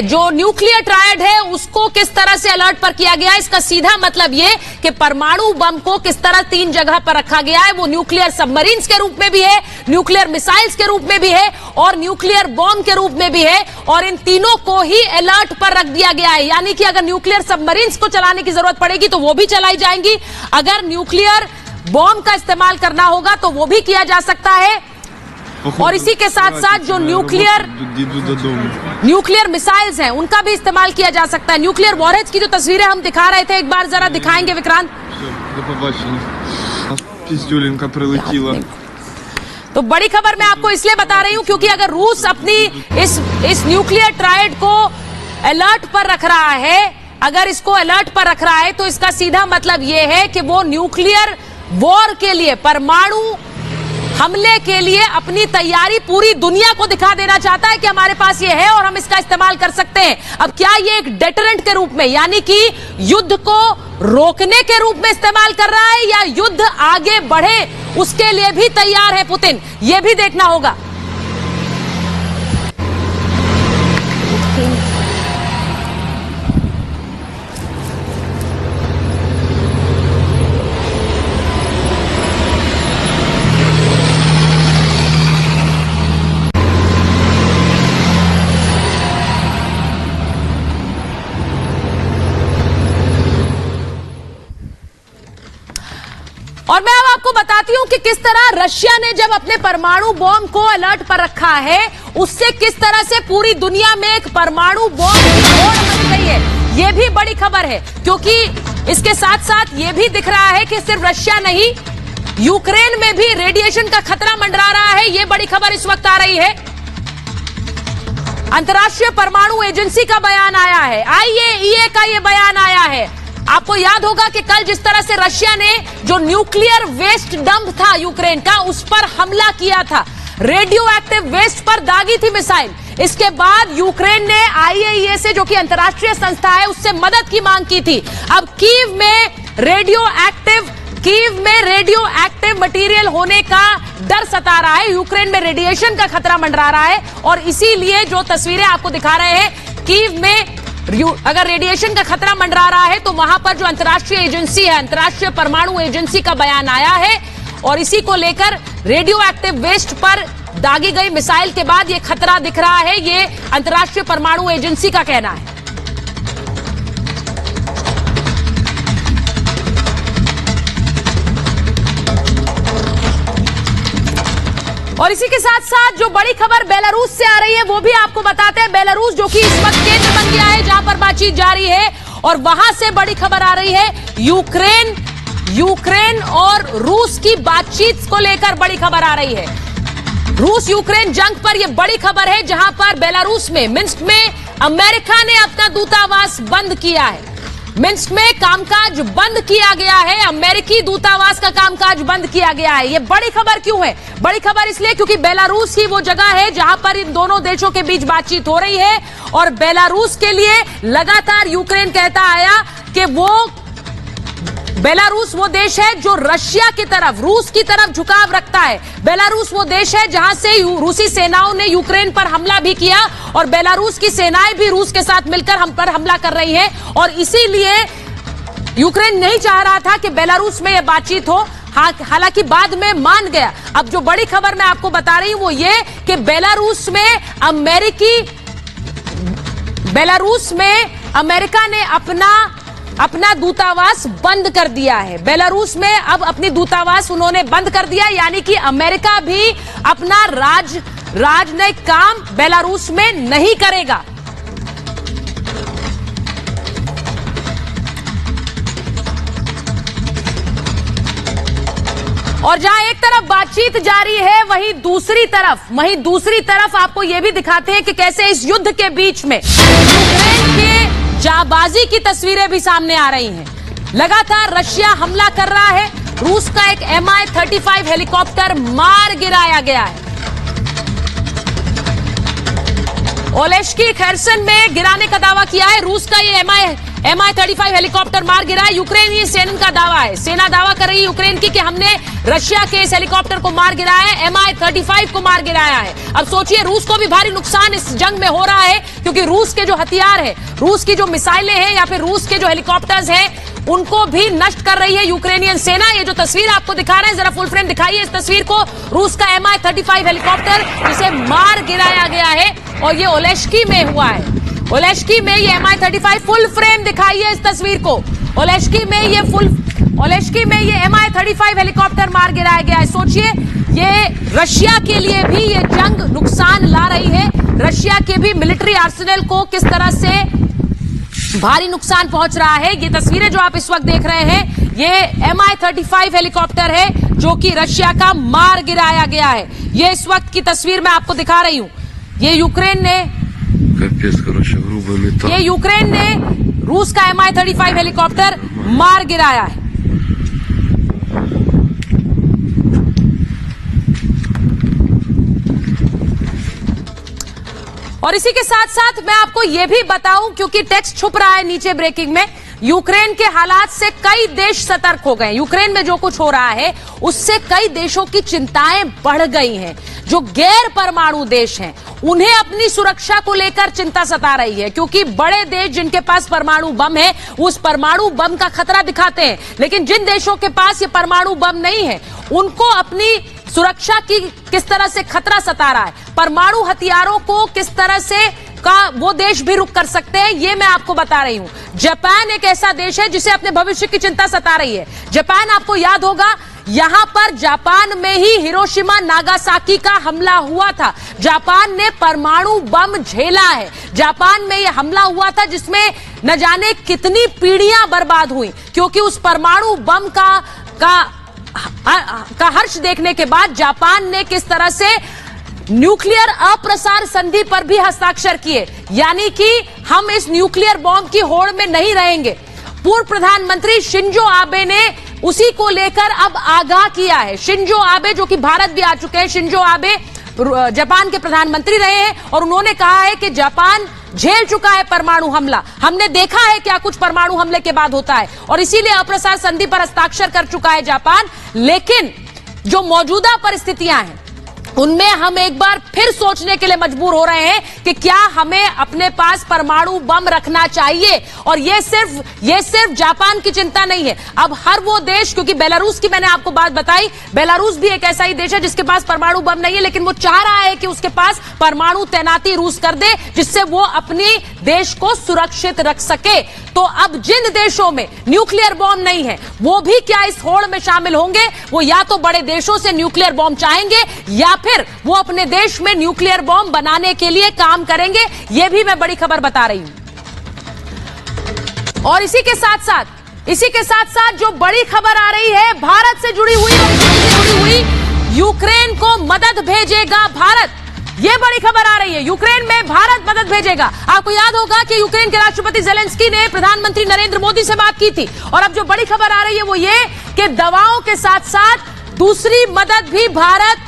जो न्यूक्लियर ट्रायड है उसको किस तरह से अलर्ट पर किया गया है। इसका सीधा मतलब यह कि परमाणु बम को किस तरह 3 जगह पर रखा गया है। वो न्यूक्लियर सबमरीन्स के रूप में भी है, न्यूक्लियर मिसाइल्स के रूप में भी है और न्यूक्लियर बॉम्ब के रूप में भी है, और इन तीनों को ही अलर्ट पर रख दिया गया है। यानी कि अगर न्यूक्लियर सबमरीन्स को चलाने की जरूरत पड़ेगी तो वो भी चलाई जाएंगी, अगर न्यूक्लियर बॉम्ब का इस्तेमाल करना होगा तो वो भी किया जा सकता है। और इसी के साथ साथ जो न्यूक्लियर मिसाइल्स हैं उनका भी इस्तेमाल किया जा सकता है। न्यूक्लियर वॉरहेड्स की जो तस्वीरें हम दिखा रहे थे, एक बार जरा दिखाएंगे विक्रांत। तो बड़ी खबर मैं आपको इसलिए बता रही हूं क्योंकि अगर रूस अपनी इस न्यूक्लियर ट्रायड को अलर्ट पर रख रहा है, अगर इसको अलर्ट पर रख रहा है तो इसका सीधा मतलब यह है कि वो न्यूक्लियर वॉर के लिए, परमाणु हमले के लिए अपनी तैयारी पूरी दुनिया को दिखा देना चाहता है कि हमारे पास ये है और हम इसका इस्तेमाल कर सकते हैं। अब क्या ये एक डेटरेंट के रूप में, यानी कि युद्ध को रोकने के रूप में इस्तेमाल कर रहा है, या युद्ध आगे बढ़े उसके लिए भी तैयार है पुतिन, ये भी देखना होगा। और मैं अब आपको बताती हूं कि किस तरह रशिया ने जब अपने परमाणु बॉम्ब को अलर्ट पर रखा है, उससे किस तरह से पूरी दुनिया में एक परमाणु बॉम्ब की होड़ मच गई है। यह भी बड़ी खबर है क्योंकि इसके साथ साथ यह भी दिख रहा है कि सिर्फ रशिया नहीं, यूक्रेन में भी रेडिएशन का खतरा मंडरा रहा है। यह बड़ी खबर इस वक्त आ रही है। अंतर्राष्ट्रीय परमाणु एजेंसी का बयान आया है, IAEA का यह बयान आया है। आपको याद होगा कि कल जिस तरह से रशिया ने जो न्यूक्लियर वेस्ट डंप था यूक्रेन का, उस पर हमला किया था, रेडियो एक्टिव वेस्ट पर दागी थी मिसाइल। इसके बाद यूक्रेन ने IAEA से, जो कि अंतर्राष्ट्रीय संस्था है, उससे मदद की मांग की थी। अब कीव में रेडियो एक्टिव मटेरियल होने का डर सता रहा है, यूक्रेन में रेडिएशन का खतरा मंडरा रहा है, और इसीलिए जो तस्वीरें आपको दिखा रहे हैं, कीव में अगर रेडिएशन का खतरा मंडरा रहा है तो वहां पर जो अंतर्राष्ट्रीय एजेंसी है, अंतर्राष्ट्रीय परमाणु एजेंसी का बयान आया है, और इसी को लेकर रेडियो एक्टिव वेस्ट पर दागी गई मिसाइल के बाद यह खतरा दिख रहा है, ये अंतर्राष्ट्रीय परमाणु एजेंसी का कहना है। और इसी के साथ साथ जो बड़ी खबर बेलारूस से आ रही है वो भी आपको बताते हैं। बेलारूस जो कि इस वक्त केंद्र बन गया है जहां पर बातचीत जारी है, और वहां से बड़ी खबर आ रही है यूक्रेन और रूस की बातचीत को लेकर बड़ी खबर आ रही है। रूस यूक्रेन जंग पर यह बड़ी खबर है, जहां पर बेलारूस में मिन्स्क में अमेरिका ने अपना दूतावास बंद किया है। मिन्स्क में कामकाज बंद किया गया है, अमेरिकी दूतावास का कामकाज बंद किया गया है। यह बड़ी खबर क्यों है? बड़ी खबर इसलिए क्योंकि बेलारूस ही वो जगह है जहां पर इन दोनों देशों के बीच बातचीत हो रही है, और बेलारूस के लिए लगातार यूक्रेन कहता आया कि बेलारूस वो देश है जो रशिया की तरफ, रूस की तरफ झुकाव रखता है। बेलारूस वो देश है जहां से रूसी सेनाओं ने यूक्रेन पर हमला भी किया, और बेलारूस की सेनाएं भी रूस के साथ मिलकर हम पर हमला कर रही हैं, और इसीलिए यूक्रेन नहीं चाह रहा था कि बेलारूस में यह बातचीत हो। हालांकि बाद में मान गया। अब जो बड़ी खबर मैं आपको बता रही हूं वो ये कि बेलारूस में अमेरिका ने अपना दूतावास बंद कर दिया है। बेलारूस में अब अपनी दूतावास उन्होंने बंद कर दिया, यानी कि अमेरिका भी अपना राजनयिक काम बेलारूस में नहीं करेगा। और जहां एक तरफ बातचीत जारी है, वहीं दूसरी तरफ आपको यह भी दिखाते हैं कि कैसे इस युद्ध के बीच में यूक्रेन के जाबाजी की तस्वीरें भी सामने आ रही हैं। लगातार रशिया हमला कर रहा है, रूस का एक Mi-35 हेलीकॉप्टर मार गिराया गया है। ओलेश्की खैरसन में गिराने का दावा किया है, रूस का ये Mi-35 हेलीकॉप्टर मार गिरा है। यूक्रेनी सेना का दावा है, सेना दावा कर रही है यूक्रेन की कि हमने रशिया के इस हेलीकॉप्टर को मार गिराया है, Mi-35 को मार गिराया है। अब सोचिए, रूस को भी भारी नुकसान इस जंग में हो रहा है, क्योंकि रूस के जो हथियार है, रूस की जो मिसाइलें हैं या फिर रूस के जो हेलीकॉप्टर्स हैं, उनको भी नष्ट कर रही है यूक्रेनियन सेना। ये जो तस्वीर आपको दिखा रहे हैं, जरा फुल फ्रेम दिखाइए इस तस्वीर को, रूस का Mi-35 हेलीकॉप्टर जिसे मार गिराया गया है, और ये ओलेश्की में हुआ है। ओलेश्की में ये Mi-35 फुल फ्रेम दिखाइए इस तस्वीर को। ओलेश्की में ये Mi-35 हेलीकॉप्टर मार गिराया गया है। सोचिए, ये रशिया के लिए भी ये जंग नुकसान ला रही है, रशिया के भी मिलिट्री आर्सेनल को किस तरह से भारी नुकसान पहुंच रहा है। ये तस्वीरें जो आप इस वक्त देख रहे हैं, ये Mi-35 हेलीकॉप्टर है जो कि रशिया का मार गिराया गया है। ये इस वक्त की तस्वीर मैं आपको दिखा रही हूं। ये यूक्रेन ने रूस का Mi-35 हेलीकॉप्टर मार गिराया है। और इसी के साथ साथ मैं आपको यह भी बताऊं, क्योंकि टेक्स्ट छुप रहा है नीचे ब्रेकिंग में, यूक्रेन के हालात से कई देश सतर्क हो गए। यूक्रेन में जो कुछ हो रहा है उससे कई देशों की चिंताएं बढ़ गई हैं। जो गैर परमाणु देश हैं उन्हें अपनी सुरक्षा को लेकर चिंता सता रही है, क्योंकि बड़े देश जिनके पास परमाणु बम है उस परमाणु बम का खतरा दिखाते हैं, लेकिन जिन देशों के पास ये परमाणु बम नहीं है उनको अपनी सुरक्षा की किस तरह से खतरा सता रहा है। परमाणु हथियारों को किस तरह से वो देश भी रुक कर सकते हैं, ये मैं आपको बता रही हूं। जापान एक ऐसा देश है जिसे अपने भविष्य की चिंता सता रही है। जापान, आपको याद होगा, यहां पर जापान में ही हिरोशिमा नागासाकी का हमला हुआ था। जापान ने परमाणु बम झेला है। जापान में यह हमला हुआ था जिसमें न जाने कितनी पीढ़ियां बर्बाद हुई, क्योंकि उस परमाणु बम का हर्ष देखने के बाद जापान ने किस तरह से न्यूक्लियर अप्रसार संधि पर भी हस्ताक्षर किए, यानी कि हम इस न्यूक्लियर बॉम्ब की होड़ में नहीं रहेंगे। पूर्व प्रधानमंत्री शिंजो आबे ने उसी को लेकर अब आगाह किया है। शिंजो आबे जो कि भारत भी आ चुके हैं, शिंजो आबे जापान के प्रधानमंत्री रहे हैं और उन्होंने कहा है कि जापान झेल चुका है परमाणु हमला, हमने देखा है क्या कुछ परमाणु हमले के बाद होता है और इसीलिए अप्रसार संधि पर हस्ताक्षर कर चुका है जापान। लेकिन जो मौजूदा परिस्थितियां हैं उनमें हम एक बार फिर सोचने के लिए मजबूर हो रहे हैं कि क्या हमें अपने पास परमाणु बम रखना चाहिए। और ये सिर्फ जापान की चिंता नहीं है, अब हर वो देश, क्योंकि बेलारूस की मैंने आपको बात बताई, बेलारूस भी एक ऐसा ही देश है जिसके पास परमाणु बम नहीं है, लेकिन वो चाह रहा है कि उसके पास परमाणु तैनाती रूस कर दे जिससे वो अपने देश को सुरक्षित रख सके। तो अब जिन देशों में न्यूक्लियर बॉम्ब नहीं है वो भी क्या इस होड़ में शामिल होंगे? वो या तो बड़े देशों से न्यूक्लियर बॉम्ब चाहेंगे या फिर वो अपने देश में न्यूक्लियर बॉम्ब बनाने के लिए काम करेंगे। यह भी मैं बड़ी खबर बता रही हूं। और इसी के साथ साथ जो बड़ी खबर आ रही है भारत से जुड़ी हुई, यूक्रेन को मदद भेजेगा भारत। यह बड़ी खबर आ रही है, यूक्रेन में भारत मदद भेजेगा। आपको याद होगा कि यूक्रेन के राष्ट्रपति ज़ेलेंस्की ने प्रधानमंत्री नरेंद्र मोदी से बात की थी और अब जो बड़ी खबर आ रही है वो ये कि दवाओं के साथ साथ दूसरी मदद भी भारत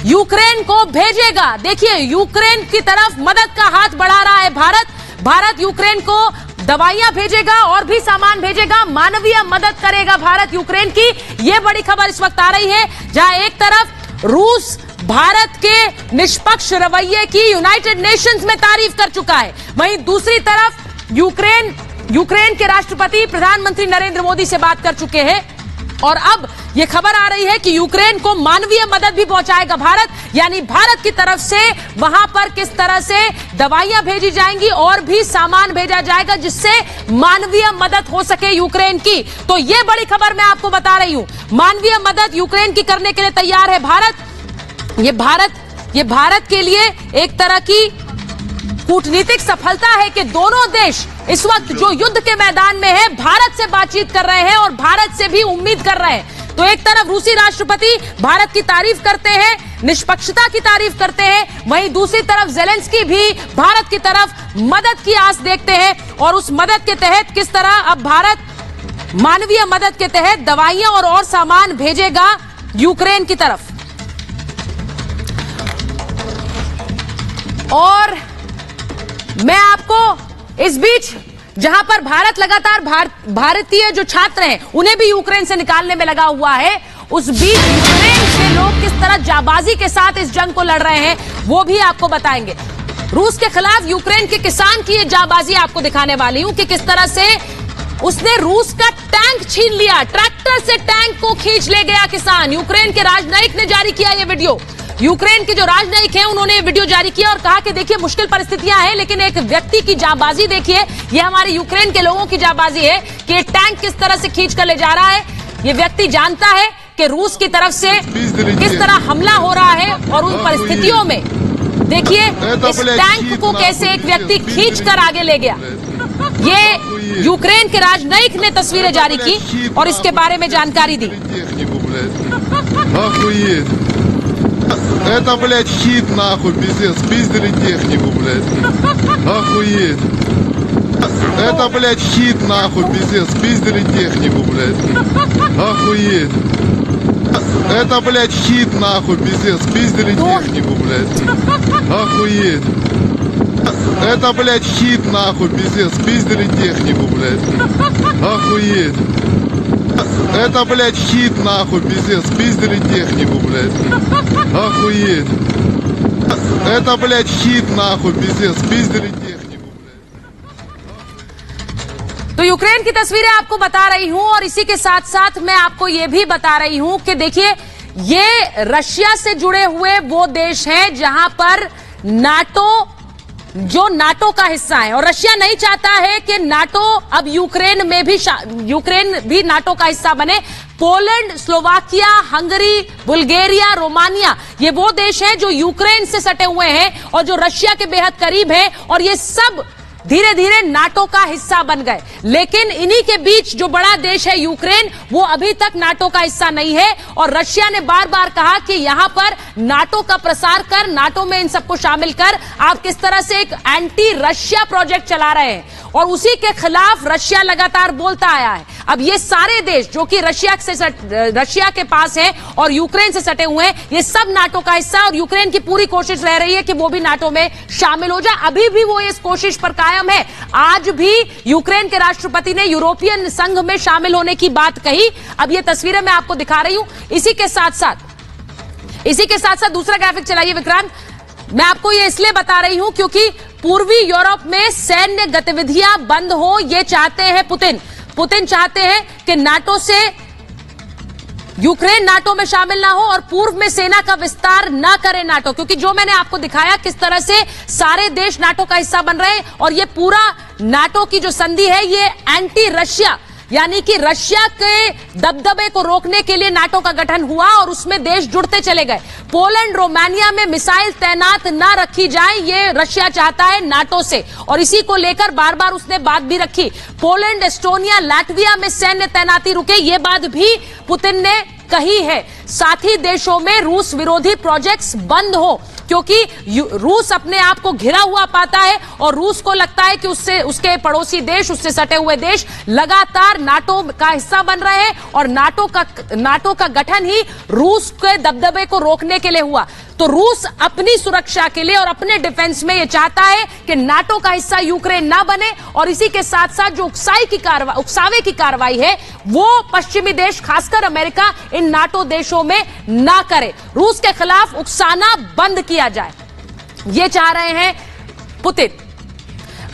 यूक्रेन को भेजेगा। देखिए, यूक्रेन की तरफ मदद का हाथ बढ़ा रहा है भारत यूक्रेन को दवाइयां भेजेगा और भी सामान भेजेगा, मानवीय मदद करेगा भारत यूक्रेन की। यह बड़ी खबर इस वक्त आ रही है, जहां एक तरफ रूस भारत के निष्पक्ष रवैये की यूनाइटेड नेशंस में तारीफ कर चुका है, वहीं दूसरी तरफ यूक्रेन के राष्ट्रपति प्रधानमंत्री नरेंद्र मोदी से बात कर चुके हैं और अब यह खबर आ रही है कि यूक्रेन को मानवीय मदद भी पहुंचाएगा भारत। यानी भारत की तरफ से वहां पर किस तरह से दवाइयां भेजी जाएंगी और भी सामान भेजा जाएगा जिससे मानवीय मदद हो सके यूक्रेन की। तो यह बड़ी खबर मैं आपको बता रही हूं, मानवीय मदद यूक्रेन की करने के लिए तैयार है भारत। ये भारत के लिए एक तरह की कूटनीतिक सफलता है कि दोनों देश इस वक्त जो युद्ध के मैदान में है भारत से बातचीत कर रहे हैं और भारत से भी उम्मीद कर रहे हैं। तो एक तरफ रूसी राष्ट्रपति भारत की तारीफ करते हैं, निष्पक्षता की तारीफ करते हैं, वहीं दूसरी तरफ ज़ेलेंस्की भी भारत की तरफ मदद की आस देखते हैं और उस मदद के तहत किस तरह अब भारत मानवीय मदद के तहत दवाइयां और सामान भेजेगा यूक्रेन की तरफ। और मैं आपको इस बीच जहां पर भारत लगातार भारतीय जो छात्र हैं उन्हें भी यूक्रेन से निकालने में लगा हुआ है, उस बीच यूक्रेन के लोग किस तरह जाबाजी के साथ इस जंग को लड़ रहे हैं वो भी आपको बताएंगे। रूस के खिलाफ यूक्रेन के किसान की ये जाबाजी आपको दिखाने वाली हूं कि किस तरह से उसने रूस का टैंक छीन लिया, ट्रैक्टर से टैंक को खींच ले गया किसान। यूक्रेन के राजनयिक ने जारी किया ये वीडियो, यूक्रेन के जो राजनयिक हैं उन्होंने वीडियो जारी किया और कहा कि देखिए मुश्किल परिस्थितियां हैं लेकिन एक व्यक्ति की जाबाजी देखिए, ये हमारे यूक्रेन के लोगों की जाबाजी है कि ये टैंक किस तरह से खींच कर ले जा रहा है। ये व्यक्ति जानता है कि रूस की तरफ से किस तरह हमला हो रहा है और उन परिस्थितियों में देखिए इस टैंक को कैसे एक व्यक्ति खींच कर आगे ले गया। ये यूक्रेन के राजनयिक ने तस्वीरें जारी की और इसके बारे में जानकारी दी। Это, блядь, хит, нахуй, пиздец, спиздили технику, блядь. Охуеть. Это, блядь, хит, нахуй, пиздец, спиздили технику, блядь. Охуеть. Это, блядь, хит, нахуй, пиздец, спиздили технику, блядь. Охуеть. Это, блядь, хит, нахуй, пиздец, спиздили технику, блядь. Охуеть. Это, блядь, хит, нахуй, пиздец, спиздили технику, блядь. Охуеть. Это, блядь, хит, нахуй, пиздец, спиздили технику, блядь. तो यूक्रेन की तस्वीरें आपको बता रही हूं और इसी के साथ साथ मैं आपको यह भी बता रही हूं कि देखिए ये रशिया से जुड़े हुए वो देश हैं जहां पर नाटो का हिस्सा है और रशिया नहीं चाहता है कि नाटो अब यूक्रेन भी नाटो का हिस्सा बने। Poland, Slovakia, Hungary, Bulgaria, Romania ये वो देश हैं जो यूक्रेन से सटे हुए हैं और जो रशिया के बेहद करीब हैं और ये सब धीरे धीरे नाटो का हिस्सा बन गए। लेकिन इन्हीं के बीच जो बड़ा देश है यूक्रेन, वो अभी तक नाटो का हिस्सा नहीं है और रशिया ने बार बार कहा कि यहां पर नाटो का प्रसार कर, नाटो में इन सबको शामिल कर, आप किस तरह से एक एंटी रशिया प्रोजेक्ट चला रहे हैं और उसी के खिलाफ रशिया लगातार बोलता आया है। अब ये सारे देश जो कि रशिया के पास है और यूक्रेन से सटे हुए हैं, ये सब नाटो का हिस्सा और यूक्रेन की पूरी कोशिश रह रही है कि वो भी नाटो में शामिल हो जाए। अभी भी वो इस कोशिश पर कायम है। आज भी यूक्रेन के राष्ट्रपति ने यूरोपियन संघ में शामिल होने की बात कही। अब ये तस्वीरें मैं आपको दिखा रही हूं। इसी के साथ साथ दूसरा ग्राफिक चलाइए विक्रांत। मैं आपको ये इसलिए बता रही हूं क्योंकि पूर्वी यूरोप में सैन्य गतिविधियां बंद हो, ये चाहते हैं पुतिन चाहते हैं कि नाटो से यूक्रेन नाटो में शामिल ना हो और पूर्व में सेना का विस्तार ना करे नाटो, क्योंकि जो मैंने आपको दिखाया किस तरह से सारे देश नाटो का हिस्सा बन रहे हैं और ये पूरा नाटो की जो संधि है ये एंटी रशिया, यानी कि रशिया के दबदबे को रोकने के लिए नाटो का गठन हुआ और उसमें देश जुड़ते चले गए। पोलैंड, रोमानिया में मिसाइल तैनात ना रखी जाए, ये रशिया चाहता है नाटो से और इसी को लेकर बार बार उसने बात भी रखी। पोलैंड, एस्टोनिया, लाटविया में सैन्य तैनाती रुके, ये बात भी पुतिन ने कही है। साथ ही देशों में रूस विरोधी प्रोजेक्ट्स बंद हो, क्योंकि रूस अपने आप को घिरा हुआ पाता है और रूस को लगता है कि उसके पड़ोसी देश, उससे सटे हुए देश लगातार नाटो का हिस्सा बन रहे हैं और नाटो का गठन ही रूस के दबदबे को रोकने के लिए हुआ। तो रूस अपनी सुरक्षा के लिए और अपने डिफेंस में यह चाहता है कि नाटो का हिस्सा यूक्रेन ना बने और इसी के साथ साथ जो उकसावे की कार्रवाई है वो पश्चिमी देश, खासकर अमेरिका, इन नाटो देशों में ना करे। रूस के खिलाफ उकसाना बंद किया जाए, ये चाह रहे हैं पुतिन।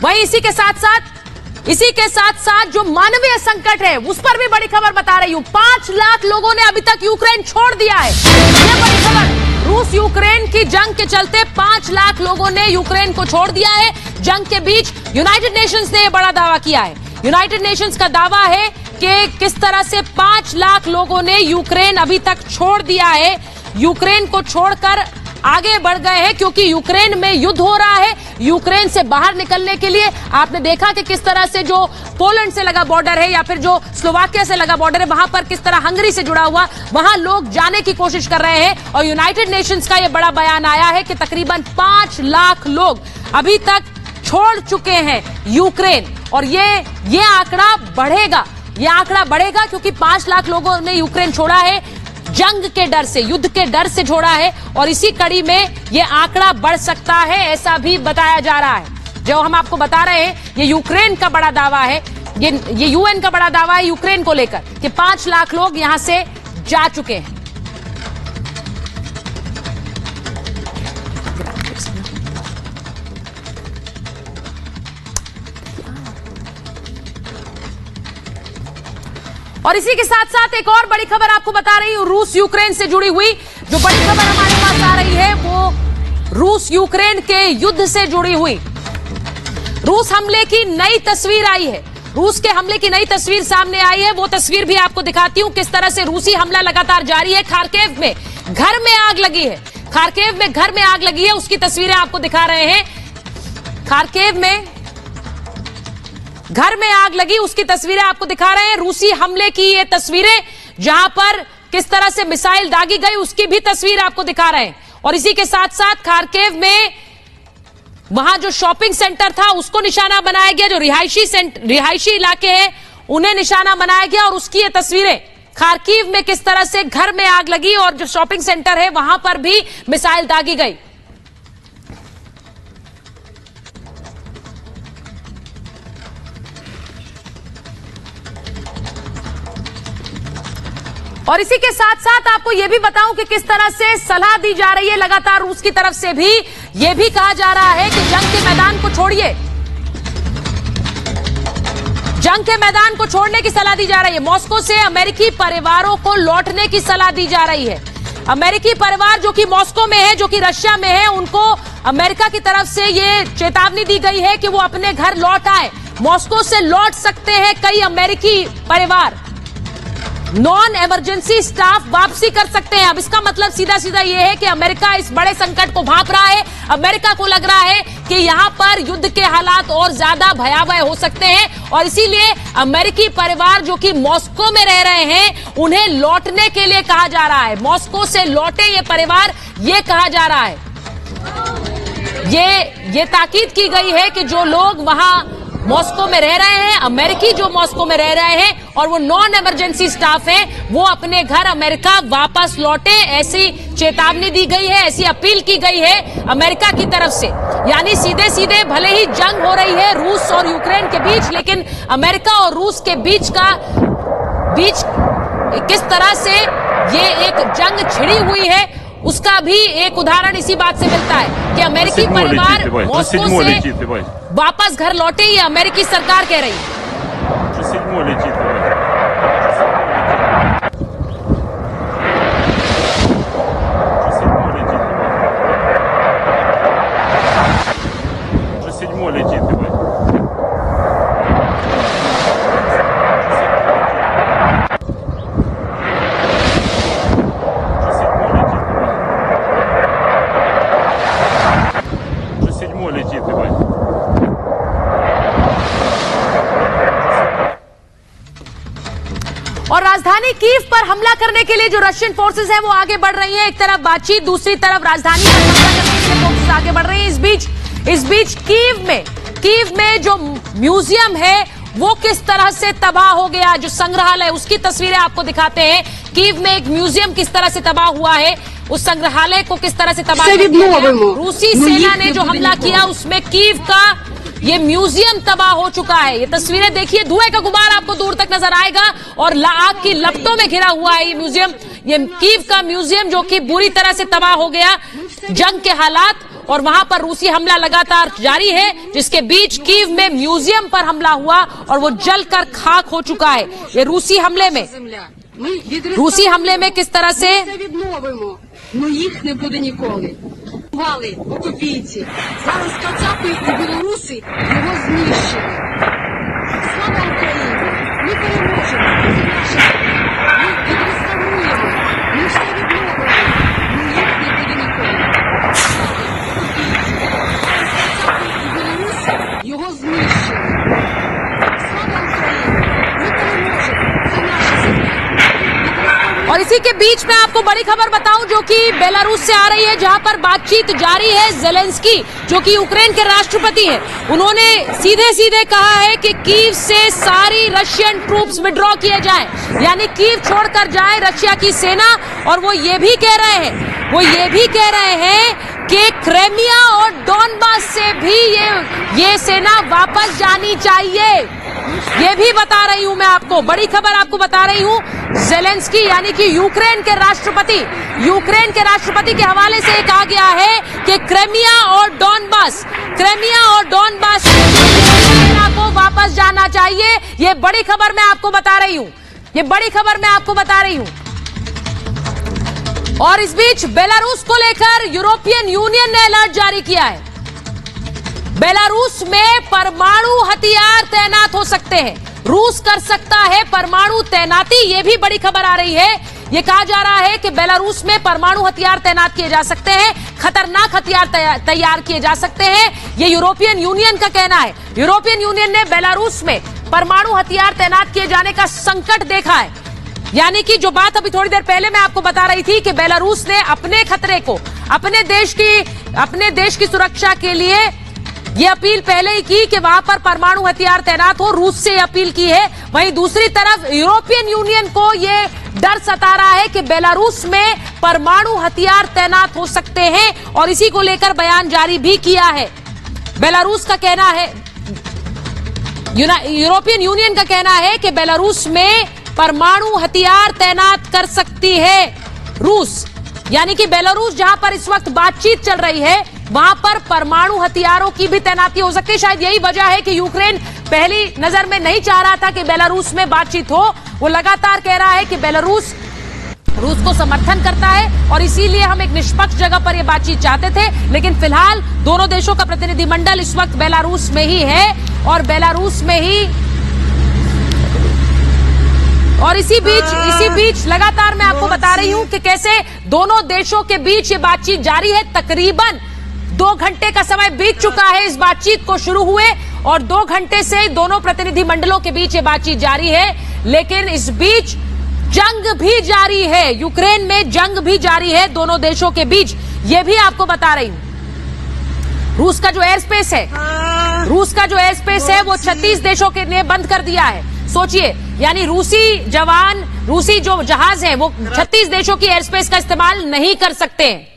वहीं इसी के साथ साथ जो मानवीय संकट है उस पर भी बड़ी खबर बता रही हूं। 5 लाख लोगों ने अभी तक यूक्रेन छोड़ दिया है, ये बड़ी खबर। रूस यूक्रेन की जंग के चलते 5 लाख लोगों ने यूक्रेन को छोड़ दिया है। जंग के बीच यूनाइटेड नेशंस ने यह बड़ा दावा किया है। यूनाइटेड नेशंस का दावा है कि किस तरह से 5 लाख लोगों ने यूक्रेन अभी तक छोड़ दिया है, यूक्रेन को छोड़कर आगे बढ़ गए हैं, क्योंकि यूक्रेन में युद्ध हो रहा है। यूक्रेन से बाहर निकलने के लिए आपने देखा कि किस तरह से जो पोलैंड से लगा बॉर्डर है या फिर जो स्लोवाकिया से लगा बॉर्डर है, वहां पर किस तरह हंगरी से जुड़ा हुआ, वहां लोग जाने की कोशिश कर रहे हैं और यूनाइटेड नेशंस का यह बड़ा बयान आया है कि तकरीबन 5 लाख लोग अभी तक छोड़ चुके हैं यूक्रेन और ये आंकड़ा बढ़ेगा क्योंकि 5 लाख लोगों ने यूक्रेन छोड़ा है, जंग के डर से, युद्ध के डर से छोड़ा है और इसी कड़ी में यह आंकड़ा बढ़ सकता है, ऐसा भी बताया जा रहा है। जो हम आपको बता रहे हैं ये यूक्रेन का बड़ा दावा है, ये यूएन का बड़ा दावा है यूक्रेन को लेकर कि 5 लाख लोग यहां से जा चुके हैं। और इसी के साथ साथ एक और बड़ी खबर आपको बता रही हूं, रूस यूक्रेन से जुड़ी हुई जो बड़ी खबर हमारे पास आ रही है वो रूस यूक्रेन के युद्ध से जुड़ी हुई। रूस हमले की नई तस्वीर आई है, रूस के हमले की नई तस्वीर सामने आई है। वो तस्वीर भी आपको दिखाती हूं किस तरह से रूसी हमला लगातार जारी है। खार्किव में घर में आग लगी है, खार्किव में घर में आग लगी है, उसकी तस्वीरें आपको दिखा रहे हैं। खार्किव में घर में आग लगी, उसकी तस्वीरें आपको दिखा रहे हैं। रूसी हमले की ये तस्वीरें जहां पर किस तरह से मिसाइल दागी गई उसकी भी तस्वीर आपको दिखा रहे हैं। और इसी के साथ साथ खार्किव में वहां जो शॉपिंग सेंटर था उसको निशाना बनाया गया, जो रिहायशी इलाके हैं उन्हें निशाना बनाया गया और उसकी ये तस्वीरें खार्किव में किस तरह से घर में आग लगी और जो शॉपिंग सेंटर है वहां पर भी मिसाइल दागी गई। और इसी के साथ साथ आपको यह भी बताऊं कि किस तरह से सलाह दी जा रही है लगातार रूस की तरफ से भी, यह भी कहा जा रहा है कि जंग के मैदान को छोड़िए, जंग के मैदान को छोड़ने की सलाह दी जा रही है। मॉस्को से अमेरिकी परिवारों को लौटने की सलाह दी जा रही है। अमेरिकी परिवार जो कि मॉस्को में है, जो कि रशिया में है, उनको अमेरिका की तरफ से यह चेतावनी दी गई है कि वो अपने घर लौट आए। मॉस्को से लौट सकते हैं कई अमेरिकी परिवार। नॉन इमरजेंसी स्टाफ वापसी कर सकते हैं। अब इसका मतलब सीधा सीधा यह है कि अमेरिका इस बड़े संकट को भांप रहा है। अमेरिका को लग रहा है कि यहां पर युद्ध के हालात और ज्यादा भयावह हो सकते हैं और इसीलिए अमेरिकी परिवार जो कि मॉस्को में रह रहे हैं उन्हें लौटने के लिए कहा जा रहा है। मॉस्को से लौटे ये परिवार, ये कहा जा रहा है। ये ताकीद की गई है कि जो लोग वहां मॉस्को में रह रहे हैं, अमेरिकी जो मॉस्को में रह रहे हैं और वो नॉन इमरजेंसी स्टाफ हैं, वो अपने घर अमेरिका वापस लौटे, ऐसी चेतावनी दी गई है, ऐसी अपील की गई है अमेरिका की तरफ से। यानी सीधे सीधे भले ही जंग हो रही है रूस और यूक्रेन के बीच, लेकिन अमेरिका और रूस के बीच किस तरह से ये एक जंग छिड़ी हुई है उसका भी एक उदाहरण इसी बात से मिलता है कि अमेरिकी परिवार मॉस्को से वापस घर लौटे, ये अमेरिकी सरकार कह रही है। और राजधानी कीव पर हमला करने के लिए जो रशियन फोर्सेस हैं वो आगे बढ़ रही हैं। एक तरफ बातचीत, दूसरी तरफ राजधानी पर हमला करने के लिए फोर्सेस आगे बढ़ रही हैं। इस बीच कीव में जो म्यूजियम है वो किस तरह से तबाह हो गया, जो संग्रहालय, उसकी तस्वीरें आपको दिखाते हैं। कीव में एक म्यूजियम किस तरह से तबाह हुआ है, उस संग्रहालय को किस तरह से तबाह कर दिया गया। रूसी सेना ने जो हमला किया उसमें कीव का ये म्यूजियम तबाह हो चुका है। ये तस्वीरें देखिए, धुएं का गुबार आपको दूर तक नजर आएगा और आग की लपटों में घिरा हुआ है ये म्यूजियम। ये कीव का म्यूजियम जो कि बुरी तरह से तबाह हो गया, जंग के हालात और वहां पर रूसी हमला लगातार जारी है, जिसके बीच कीव में म्यूजियम पर हमला हुआ और वो जलकर खाक हो चुका है। ये रूसी हमले में किस तरह से Вали, окупійці. Зараз кацапи і білоруси його знищили. Слава Україні! Ми переможемо. Це наша земля. Ми відреставруємо. Ми все відновимо. Ну їх не буде ніколи. Окупійці. Зараз кацапи і білоруси його знищили. Слава Україні! Ми переможемо. Це наша земля. और इसी के बीच में आपको बड़ी खबर बताऊं जो कि बेलारूस से आ रही है, जहां पर बातचीत जारी है। ज़ेलेंस्की जो कि यूक्रेन के राष्ट्रपति हैं, उन्होंने सीधे सीधे कहा है कि कीव से सारी रशियन ट्रूप्स विड्रॉ किए जाएं, यानी कीव छोड़कर जाए रशिया की सेना। और वो ये भी कह रहे हैं कि क्रेमिया और डॉनबास से भी ये सेना वापस जानी चाहिए। ये भी बता रही हूं मैं आपको, बड़ी खबर आपको बता रही हूं। ज़ेलेंस्की यानी कि यूक्रेन के राष्ट्रपति के हवाले से कहा गया है कि क्रेमिया और डॉनबास सेना को वापस जाना चाहिए। ये बड़ी खबर मैं आपको बता रही हूं। और इस बीच बेलारूस को लेकर यूरोपियन यूनियन ने अलर्ट जारी किया है। बेलारूस में परमाणु हथियार तैनात हो सकते हैं, रूस कर सकता है परमाणु तैनाती, ये भी बड़ी खबर आ रही है। ये कहा जा रहा है कि बेलारूस में परमाणु हथियार तैनात किए जा सकते हैं, खतरनाक हथियार तैयार किए जा सकते हैं, ये यूरोपियन यूनियन का कहना है। यूरोपियन यूनियन ने बेलारूस में परमाणु हथियार तैनात किए जाने का संकट देखा है। यानी कि जो बात अभी थोड़ी देर पहले मैं आपको बता रही थी कि बेलारूस ने अपने खतरे को, अपने देश की सुरक्षा के लिए ये अपील पहले ही की कि वहां पर परमाणु हथियार तैनात हो, रूस से अपील की है। वहीं दूसरी तरफ यूरोपियन यूनियन को ये डर सता रहा है कि बेलारूस में परमाणु हथियार तैनात हो सकते हैं और इसी को लेकर बयान जारी भी किया है। बेलारूस का कहना है, यूरोपियन यूनियन का कहना है कि बेलारूस में परमाणु हथियार तैनात कर सकती है रूस। यानी कि बेलारूस जहां पर इस वक्त बातचीत चल रही है वहां पर परमाणु हथियारों की भी तैनाती हो सकती है। शायद यही वजह है कि यूक्रेन पहली नजर में नहीं चाह रहा था कि बेलारूस में बातचीत हो। वो लगातार कह रहा है कि बेलारूस रूस को समर्थन करता है और इसीलिए हम एक निष्पक्ष जगह पर यह बातचीत चाहते थे। लेकिन फिलहाल दोनों देशों का प्रतिनिधिमंडल इस वक्त बेलारूस में ही है और बेलारूस में ही और इसी बीच लगातार मैं आपको बता रही हूं कि कैसे दोनों देशों के बीच ये बातचीत जारी है। तकरीबन 2 घंटे का समय बीत चुका है इस बातचीत को शुरू हुए और 2 घंटे से दोनों प्रतिनिधि मंडलों के बीच ये बातचीत जारी है। लेकिन इस बीच जंग भी जारी है, यूक्रेन में जंग भी जारी है दोनों देशों के बीच। ये भी आपको बता रही हूं। रूस का जो एयर स्पेस है वो 36 देशों के ने बंद कर दिया है। सोचिए, यानी रूसी जो जहाज हैं वो 36 देशों की एयर स्पेस का इस्तेमाल नहीं कर सकते हैं।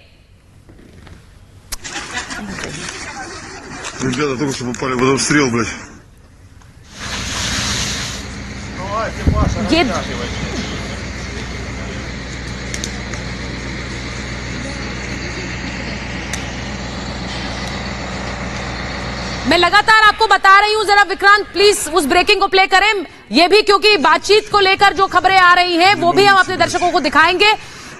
Ребята только что попали в обстрел, блядь. ये मैं लगातार आपको बता रही हूं, जरा विक्रांत प्लीज उस ब्रेकिंग को प्ले करें। ये भी क्योंकि बातचीत को लेकर जो खबरें आ रही हैं वो भी हम अपने दर्शकों को दिखाएंगे।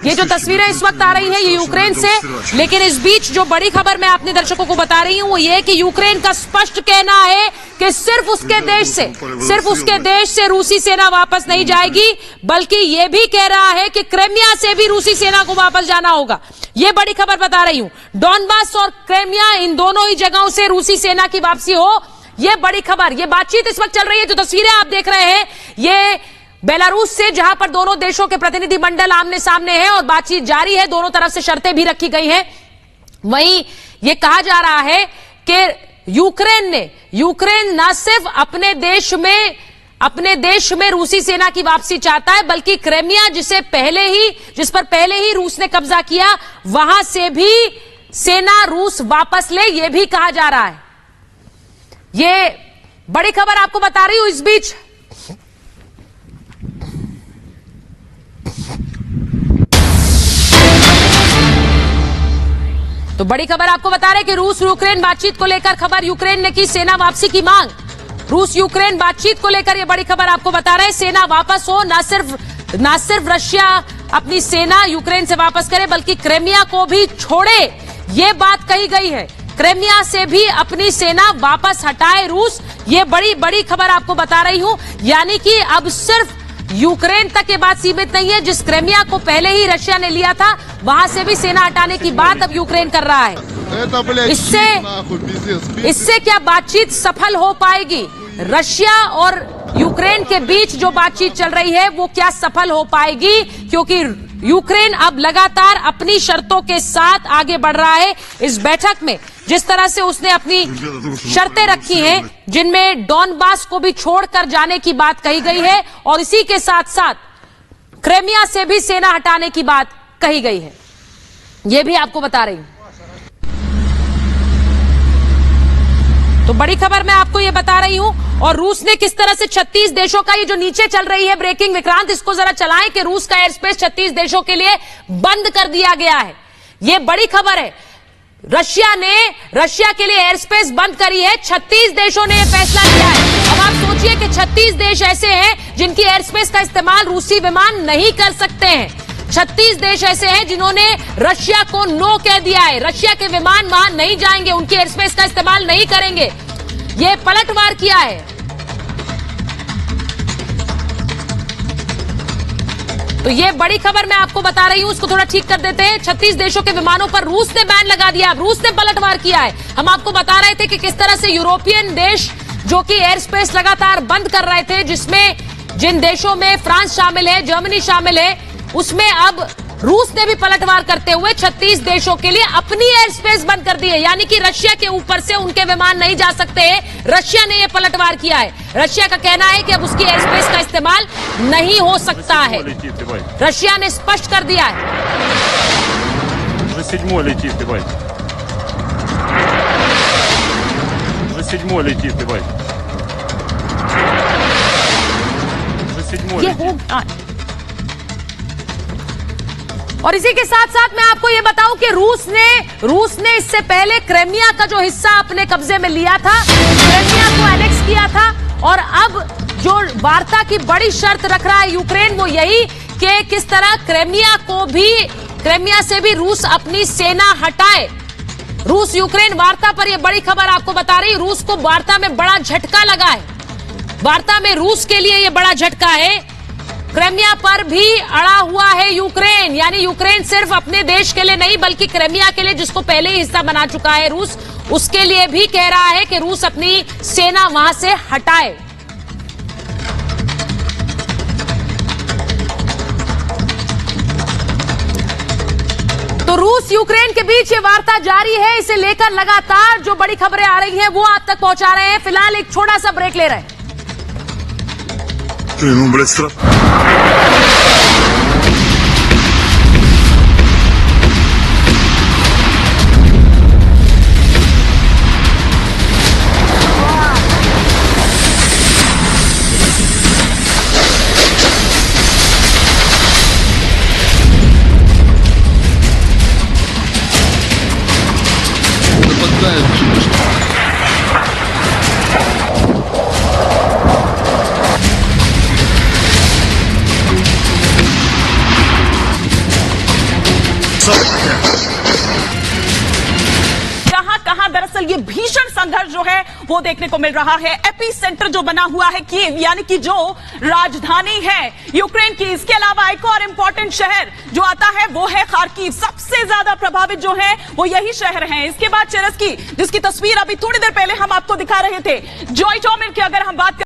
ये जो तस्वीरें इस वक्त आ रही हैं ये यूक्रेन से, लेकिन इस बीच जो बड़ी खबर मैं अपने दर्शकों को बता रही हूं वो ये कि यूक्रेन का स्पष्ट कहना है कि सिर्फ उसके देश से रूसी सेना वापस नहीं जाएगी, बल्कि ये भी कह रहा है कि क्रेमिया से भी रूसी सेना को वापस जाना होगा। ये बड़ी खबर बता रही हूं। डॉनबास और क्रेमिया, इन दोनों ही जगहों से रूसी सेना की वापसी हो, ये बड़ी खबर। ये बातचीत इस वक्त चल रही है। जो तस्वीरें आप देख रहे हैं ये बेलारूस से, जहां पर दोनों देशों के प्रतिनिधि मंडल आमने सामने हैं और बातचीत जारी है। दोनों तरफ से शर्तें भी रखी गई हैं। वहीं यह कहा जा रहा है कि यूक्रेन न सिर्फ अपने देश में रूसी सेना की वापसी चाहता है, बल्कि क्रेमिया जिस पर पहले ही रूस ने कब्जा किया, वहां से भी सेना रूस वापस ले, यह भी कहा जा रहा है। ये बड़ी खबर आपको बता रही हूं। इस बीच तो बड़ी खबर आपको बता रहे कि रूस यूक्रेन बातचीत को लेकर खबर, यूक्रेन ने की सेना वापसी की मांग। रूस यूक्रेन बातचीत को लेकर यह बड़ी खबर आपको बता रहे, सेना वापस हो, ना सिर्फ रशिया अपनी सेना यूक्रेन से वापस करे, बल्कि क्रेमिया को भी छोड़े, ये बात कही गई है। क्रेमिया से भी अपनी सेना वापस हटाए रूस, ये बड़ी खबर आपको बता रही हूं। यानी कि अब सिर्फ यूक्रेन तक ये बात सीमित नहीं है। जिस क्रेमिया को पहले ही रशिया ने लिया था, वहां से भी सेना हटाने की बात अब यूक्रेन कर रहा है। इससे क्या बातचीत सफल हो पाएगी? रशिया और यूक्रेन के बीच जो बातचीत चल रही है वो क्या सफल हो पाएगी? क्योंकि यूक्रेन अब लगातार अपनी शर्तों के साथ आगे बढ़ रहा है। इस बैठक में जिस तरह से उसने अपनी शर्तें रखी हैं, जिनमें डॉनबास को भी छोड़कर जाने की बात कही गई है और इसी के साथ साथ क्रेमिया से भी सेना हटाने की बात कही गई है, यह भी आपको बता रही हूं। तो बड़ी खबर मैं आपको ये बता रही हूं। और रूस ने किस तरह से 36 देशों का, ये जो नीचे चल रही है ब्रेकिंग, विक्रांत इसको जरा चलाएं कि रूस का एयर स्पेस 36 देशों के लिए बंद कर दिया गया है। ये बड़ी खबर है। रशिया के लिए एयर स्पेस बंद करी है, 36 देशों ने यह फैसला लिया है। अब आप सोचिए कि 36 देश ऐसे हैं जिनकी एयर स्पेस का इस्तेमाल रूसी विमान नहीं कर सकते हैं। 36 देश ऐसे हैं जिन्होंने रशिया को नो कह दिया है, रशिया के विमान वहां नहीं जाएंगे, उनकी एयर स्पेस का इस्तेमाल नहीं करेंगे। ये पलटवार किया है। तो ये बड़ी खबर मैं आपको बता रही हूं, इसको थोड़ा ठीक कर देते हैं। 36 देशों के विमानों पर रूस ने बैन लगा दिया, अब रूस ने पलटवार किया है। हम आपको बता रहे थे कि किस तरह से यूरोपियन देश जो कि एयर स्पेस लगातार बंद कर रहे थे, जिन देशों में फ्रांस शामिल है, जर्मनी शामिल है, उसमें अब रूस ने भी पलटवार करते हुए 36 देशों के लिए अपनी एयर स्पेस बंद कर दी है। यानी कि रशिया के ऊपर से उनके विमान नहीं जा सकते हैं। रशिया ने यह पलटवार किया है। रशिया का कहना है कि अब उसकी एयर स्पेस का इस्तेमाल नहीं हो सकता है। रशिया ने स्पष्ट कर दिया है। ये होगा। और इसी के साथ साथ मैं आपको यह बताऊं कि रूस ने इससे पहले क्रेमिया का जो हिस्सा अपने कब्जे में लिया था, क्रेमिया को एनेक्स किया था। और अब जो वार्ता की बड़ी शर्त रख रहा है यूक्रेन, वो यही कि किस तरह क्रेमिया से भी रूस अपनी सेना हटाए। रूस यूक्रेन वार्ता पर यह बड़ी खबर आपको बता रही, रूस को वार्ता में बड़ा झटका लगा है। वार्ता में रूस के लिए यह बड़ा झटका है क्रेमिया पर भी अड़ा हुआ है यूक्रेन, यानी यूक्रेन सिर्फ अपने देश के लिए नहीं बल्कि क्रेमिया के लिए, जिसको पहले ही हिस्सा बना चुका है रूस, उसके लिए भी कह रहा है कि रूस अपनी सेना वहां से हटाए। तो रूस यूक्रेन के बीच ये वार्ता जारी है। इसे लेकर लगातार जो बड़ी खबरें आ रही हैं वो आप तक पहुंचा रहे हैं। फिलहाल एक छोटा सा ब्रेक ले रहे हैं। Ну, блядь, страшно. Нападает чуть-чуть. कहां दरअसल ये भीषण संघर्ष जो है वो देखने को मिल रहा है। एपी सेंटर जो बना हुआ है कीव, यानी कि जो राजधानी है यूक्रेन की, इसके अलावा एक और इंपॉर्टेंट शहर जो आता है वो है खार्किव। सबसे ज्यादा प्रभावित जो है वो यही शहर हैं। इसके बाद चेरस्की, जिसकी तस्वीर अभी थोड़ी देर पहले हम आपको दिखा रहे थे। जॉयटॉमिर की अगर हम बात